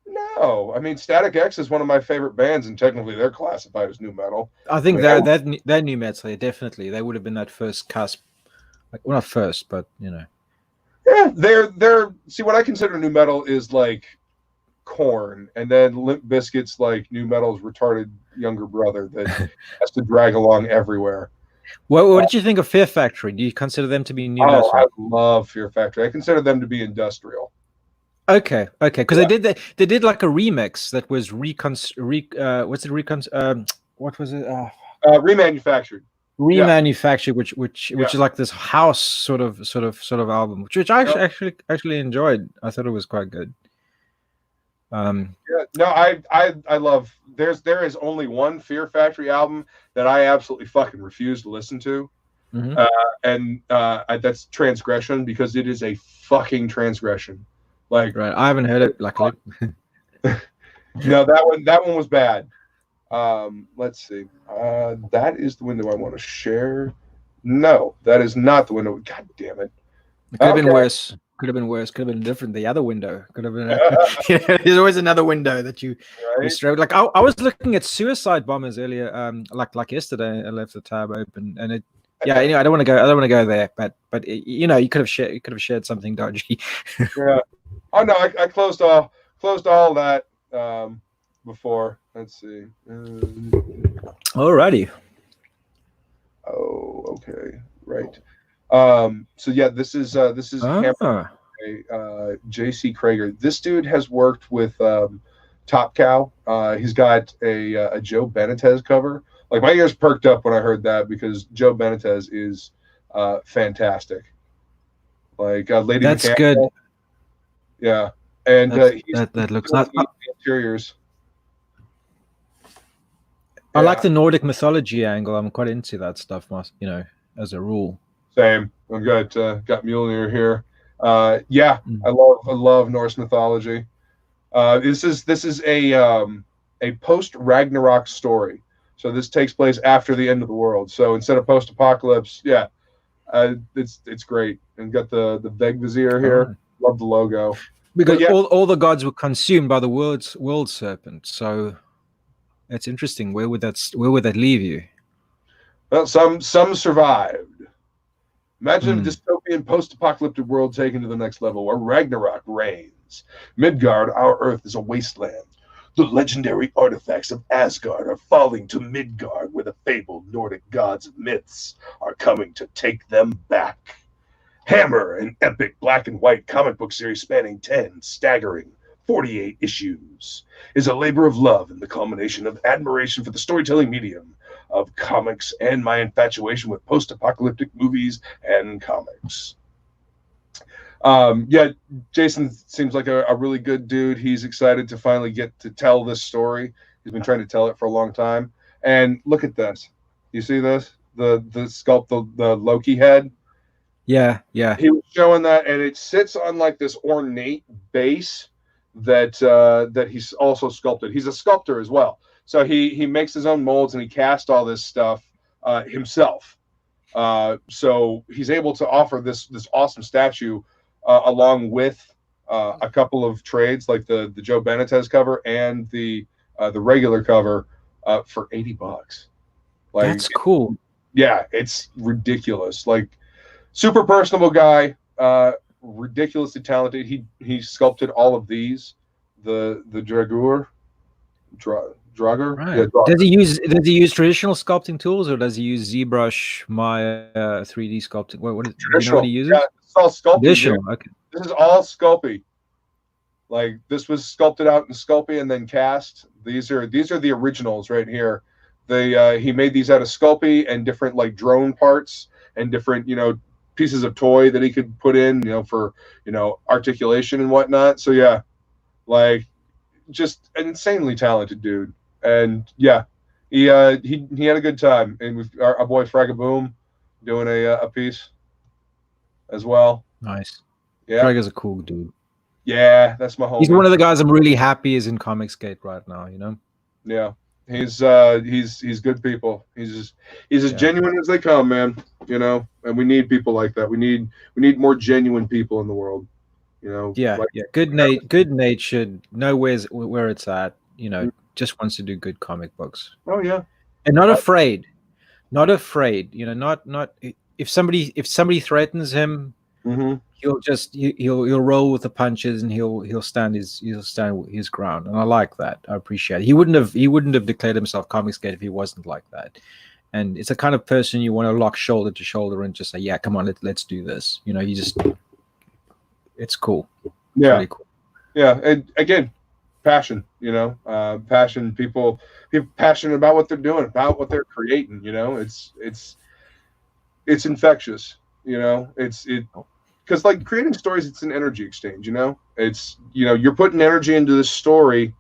No, I mean Static X is one of my favorite bands, and technically they're classified as new metal. I think they're new metal. Yeah, definitely, they would have been that first cusp. Like, well, not first, but you know. Yeah, they're see what I consider new metal is like Korn, and then Limp Bizkit's like new metal's retarded younger brother that has to drag along everywhere. What did you think of Fear Factory? Do you consider them to be new metal? I love Fear Factory. I consider them to be industrial. Okay, because they did like a remix that was what was it? Remanufactured. Remanufactured, which is like this house sort of album, which I actually enjoyed. I thought it was quite good. I love. There is only one Fear Factory album that I absolutely fucking refuse to listen to, and that's Transgression, because it is a fucking transgression. Like, right, I haven't heard it. Luckily, no, that one was bad. Let's see. That is the window I want to share. No, that is not the window. God damn it! It could have been worse. Could have been worse. Could have been different. The other window could have been. There's always another window that you straight. Like I was looking at Suicide Bombers earlier, like yesterday. I left the tab open, and it. Yeah. Anyway, I don't want to go there. But you know, you could have shared something dodgy. Yeah. Oh no, I closed all that before. Let's see. Alrighty. Oh, okay, right. So yeah, this is Hammer, J.C. Krager. This dude has worked with Top Cow. He's got a Joe Benitez cover. Like, my ears perked up when I heard that, because Joe Benitez is fantastic. Like Lady That's Mechanical. good. Yeah, and that looks not the interiors. I like the Nordic mythology angle. I'm quite into that stuff, you know, as a rule. Same. I've got Mjolnir here. I love Norse mythology. This is a post Ragnarok story. So this takes place after the end of the world. So instead of post apocalypse, it's great. And got the Veg Vizier here. Love the logo. Because all the gods were consumed by the world serpent. So that's interesting. Where would that leave you? Well, some survived. Imagine a dystopian post-apocalyptic world taken to the next level, where Ragnarok reigns. Midgard, our Earth, is a wasteland. The legendary artifacts of Asgard are falling to Midgard, where the fabled Nordic gods of myths are coming to take them back. Hammer, an epic black and white comic book series spanning 10 staggering 48 issues, is a labor of love and the culmination of admiration for the storytelling medium of comics and my infatuation with post-apocalyptic movies and comics. Jason seems like a really good dude. He's excited to finally get to tell this story. He's been trying to tell it for a long time. And look at this. You see this? The sculpt, the Loki head? Yeah. He was showing that, and it sits on like this ornate base that he's also sculpted. He's a sculptor as well. So he makes his own molds, and he cast all this stuff himself. So he's able to offer this awesome statue along with a couple of trades like the Joe Benitez cover and the regular cover for $80. Like, That's cool. yeah, it's ridiculous. Like, super personable guy, ridiculously talented. He sculpted all of these, the Draugr, Draugr. Right. Yeah, Draugr. Does he use traditional sculpting tools, or does he use ZBrush, Maya, 3D sculpting? Do you know what he uses? Yeah, it's all Sculpey. Traditional. Okay. This is all Sculpey. Like, this was sculpted out in Sculpey and then cast. These are the originals right here. He made these out of Sculpey and different like drone parts and different pieces of toy that he could put in for articulation and whatnot. So yeah, like, just an insanely talented dude. And yeah, he had a good time. And with our boy Fragaboom doing a piece as well. Nice. Yeah, Craig is a cool dude. yeah, that's my homie. He's one of the guys I'm really happy is in Comicsgate right now. Yeah, he's good people. He's as genuine as they come, man. And we need people like that. We need more genuine people in the world. Yeah, like, yeah. Good natured, know where it's at. Just wants to do good comic books. Oh yeah, and not afraid. Not afraid. Not if somebody threatens him, he'll roll with the punches and he'll stand his ground. And I like that. I appreciate it. He wouldn't have declared himself Comicsgate if he wasn't like that. And it's the kind of person you want to lock shoulder to shoulder and just say, yeah, come on, let's do this. It's cool. Yeah. Really cool. Yeah. And again, passion, passion, people passionate about what they're doing, about what they're creating, it's infectious, because like creating stories, it's an energy exchange, it's, you're putting energy into this story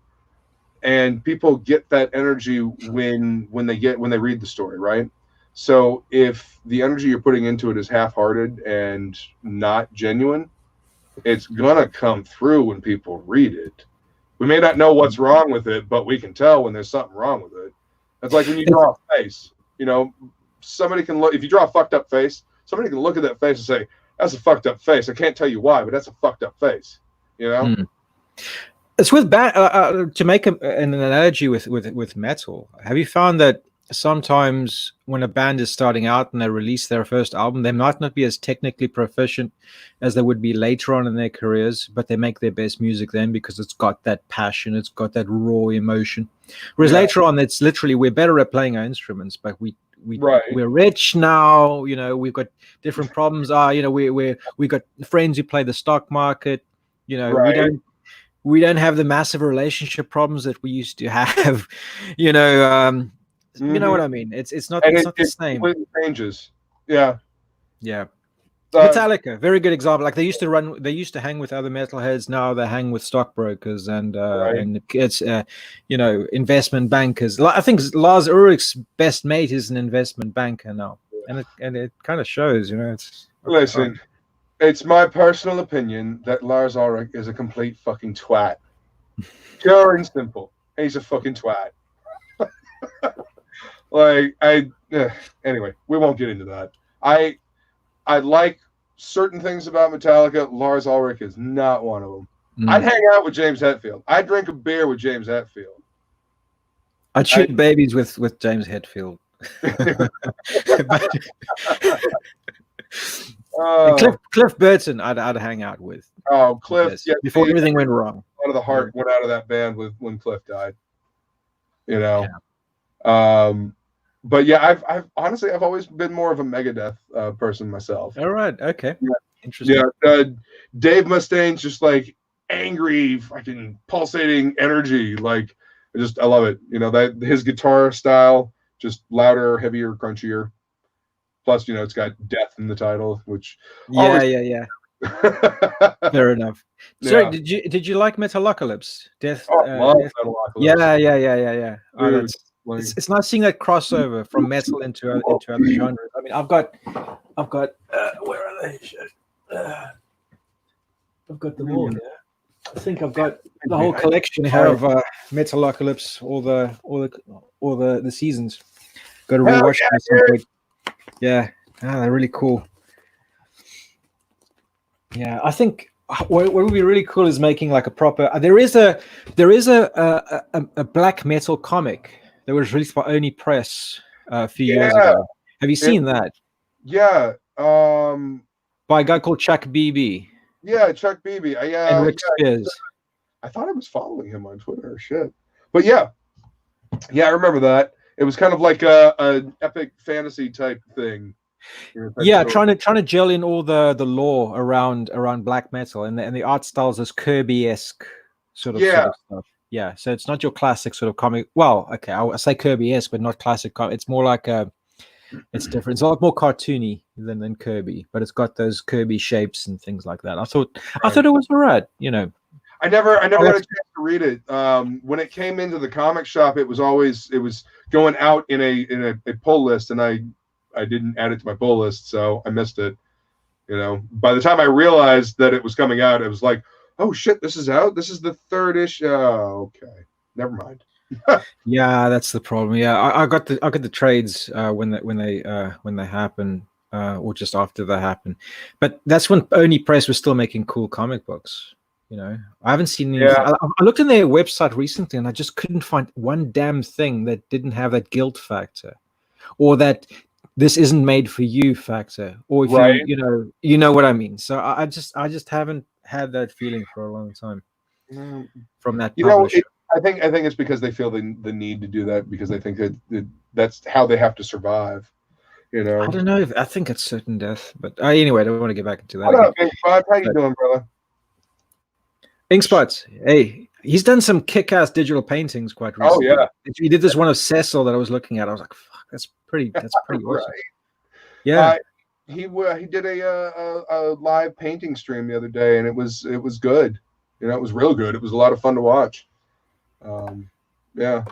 and people get that energy when they read the story. Right. So if the energy you're putting into it is half-hearted and not genuine, it's gonna come through when people read it. We may not know what's wrong with it, but we can tell when there's something wrong with it. It's like when you draw a face, somebody can look, if you draw a fucked up face, somebody can look at that face and say, that's a fucked up face. I can't tell you why, but that's a fucked up face, It's with to make an analogy with metal. Have you found that sometimes when a band is starting out and they release their first album, they might not be as technically proficient as they would be later on in their careers, but they make their best music then because it's got that passion, it's got that raw emotion. Whereas later on, it's literally we're better at playing our instruments, but we're rich now. We've got different problems. We got friends who play the stock market. We don't have the massive relationship problems that we used to have. You know what I mean? It's not the same. Completely changes. Yeah. Yeah. Metallica, very good example. Like they used to hang with other metalheads. Now they hang with stockbrokers and it's investment bankers. I think Lars Ulrich's best mate is an investment banker now, and it kind of shows. Listen, it's my personal opinion that Lars Ulrich is a complete fucking twat. Pure and simple. He's a fucking twat. Anyway, we won't get into that. I like certain things about Metallica. Lars Ulrich is not one of them. I'd hang out with James Hetfield. I'd drink a beer with James Hetfield. I'd shoot babies with James Hetfield. Cliff Burton, I'd hang out with. Oh, Cliff! Yeah, before everything went wrong. A lot of the heart went out of that band when Cliff died. Yeah. But yeah, I've honestly always been more of a Megadeth person myself. All right, okay, interesting. Yeah, Dave Mustaine's just like angry, fucking pulsating energy. Like, I love it. That his guitar style, just louder, heavier, crunchier. Plus, it's got death in the title, which yeah. Fair enough. Sorry, did you like Metalocalypse? Death. Love Death? Metalocalypse. Yeah. Dude, It's nice seeing that crossover from metal into other genres. I mean, I've got where are they? I've got them all here. I think I've got the whole collection here of Metalocalypse, all the seasons. Got to rewatch them. Yeah, they're really cool. Yeah, I think what would be really cool is making like a proper. There is a black metal comic that was released by Oni Press a few years Yeah, ago. Have you it, seen that? yeah, By a guy called Chuck Beebe yeah, Chuck Beebe. and Yeah, Rick Spears. I thought I was following him on Twitter. Shit, but yeah, I remember that. It was kind of like a an epic fantasy type thing. Yeah, Story. trying to gel in all the lore around black metal, and the art styles is Kirby-esque sort Yeah, of stuff. Yeah, so it's not your classic sort of comic. Well, okay, I say Kirby-esque, but not classic comic. It's more like it's different. It's a lot more cartoony than Kirby, but it's got those Kirby shapes and things like that. I right. thought it was all right. You know, I never Oh, got a that's- chance to read it. When it came into the comic shop, it was going out in a pull list, and I didn't add it to my pull list, so I missed it. You know, by the time I realized that it was coming out, it was like, oh shit, this is out. This is the third issue. Oh, okay, never mind. yeah, that's the problem. Yeah, I got the trades when they happen. Or just after they happen, but that's when Oni Press was still making cool comic books. You know, I haven't seen anything. Yeah. I looked in their website recently, and I just couldn't find one damn thing that didn't have that guilt factor, or that this isn't made for you factor, or if Right. you know what I mean. So I just haven't had that feeling for a long time from that You know, publisher. I think it's because they feel the need to do that because they think that that's how they have to survive. You know. I don't know. I think it's certain death, but anyway, I don't want to get back into that. What Again. up, Ink Spot? How you But- doing, brother? Ink Spots. Hey, he's done some kick-ass digital paintings quite Oh recently. yeah, He did this one of Cecil that I was looking at. I was like, "Fuck, that's pretty awesome." right. Yeah, He did a live painting stream the other day, and it was good. You know, it was real good. It was a lot of fun to watch. Yeah.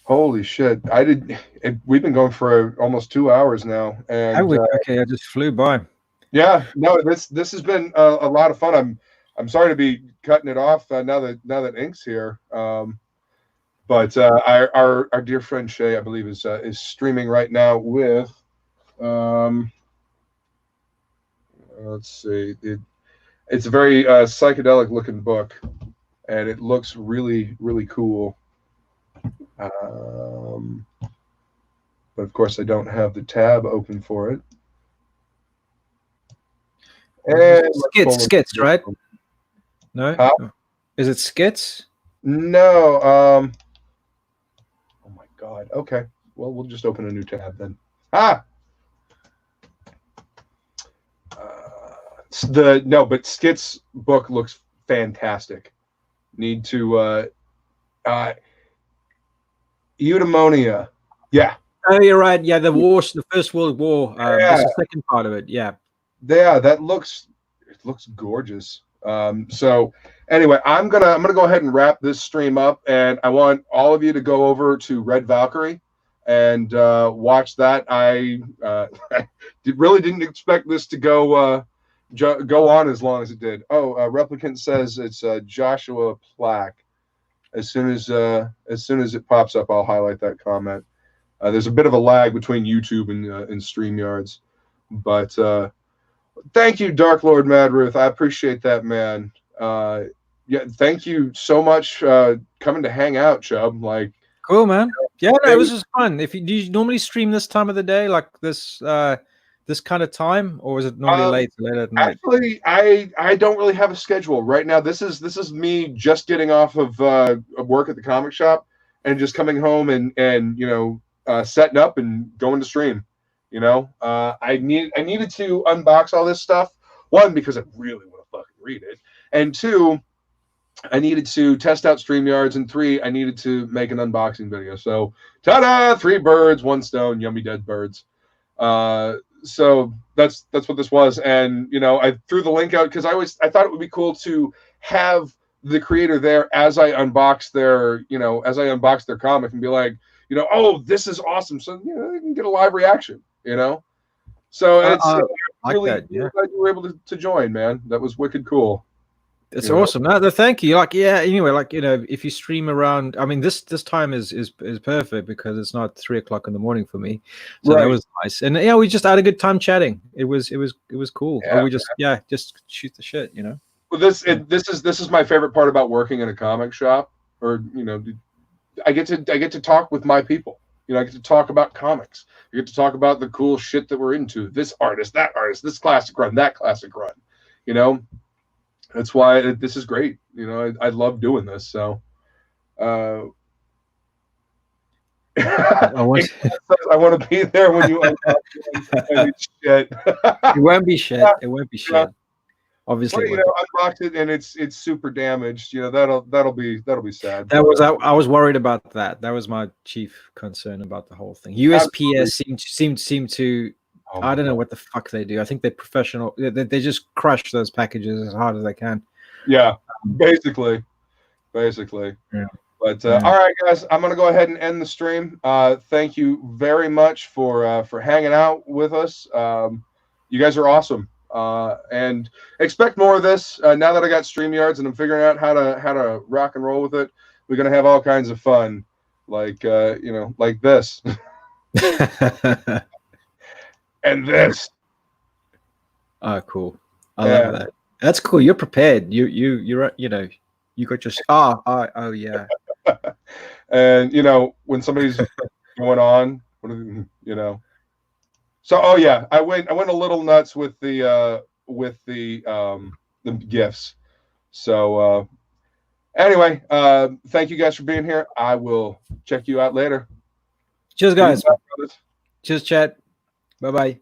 Holy shit! We've been going for almost 2 hours now, and okay, I just flew by. yeah, no, this has been a lot of fun. I'm sorry to be cutting it off now that Ink's here. But our dear friend Shay, I believe, is streaming right now with. Let's see. It's a very psychedelic looking book, and it looks really really cool. But of course, I don't have the tab open for it. And Skits, right? No, Huh? Is it skits? No. Oh my God. Okay. Well, we'll just open a new tab then. But Skit's book looks fantastic. Need to eudaimonia. Yeah. Oh, you're right. Yeah, the First World War. Yeah. That's the second part of it. Yeah. Yeah, it looks gorgeous. So anyway, I'm gonna go ahead and wrap this stream up, and I want all of you to go over to Red Valkyrie and watch that. I really didn't expect this to go on as long as it did. Replicant says it's Joshua Plaque. As soon as it pops up, I'll highlight that comment. There's a bit of a lag between YouTube and StreamYards, but thank you, Dark Lord Madruth. I appreciate that, man. Yeah, thank you so much coming to hang out, Chubb. Like, cool, man. Yeah, no, it was just fun. Do you normally stream this time of the day, like this kind of time, or is it normally late at night? Actually, I don't really have a schedule right now. This is me just getting off of work at the comic shop and just coming home and setting up and going to stream. You know, I needed to unbox all this stuff. One, because I really want to fucking read it, and two, I needed to test out StreamYards, and three, I needed to make an unboxing video. So, ta-da! 3 birds, 1 stone, yummy dead birds. So that's what this was, and I threw the link out because I thought it would be cool to have the creator there as I unbox their comic and be like, oh, this is awesome. So you can get a live reaction. So it's like really that, yeah. glad you were able to join, man. That was wicked cool. It's You know? awesome. No, thank you. Like, yeah. Anyway, like if you stream around, I mean, this time is perfect because it's not 3 o'clock in the morning for me, so that Right. was nice. And yeah, we just had a good time chatting. It was cool. Yeah. We just shoot the shit. Well, this is my favorite part about working in a comic shop, or I get to talk with my people. I get to talk about comics. I get to talk about the cool shit that we're into. This artist, that artist, this classic run, that classic run. That's why this is great. I love doing this. So, I want to be there when you unbox shit. It won't be shit. It won't be shit. Yeah. Obviously, unbox it and it's super damaged. That'll be sad. That was I was worried about that. That was my chief concern about the whole thing. USPS seemed to. I don't know what the fuck they do. I think they're professional. They just crush those packages as hard as they can. Yeah, basically. Yeah. But all right, guys, I'm gonna go ahead and end the stream. Thank you very much for hanging out with us. You guys are awesome. And expect more of this. Now that I got StreamYards and I'm figuring out how to rock and roll with it, we're gonna have all kinds of fun, like like this. And this. Oh, cool. I love that. That's cool. You're prepared. You got your oh yeah. And when somebody's going on, So I went a little nuts with the gifts. So anyway, thank you guys for being here. I will check you out later. Cheers, guys. Cheers, chat. Bye-bye.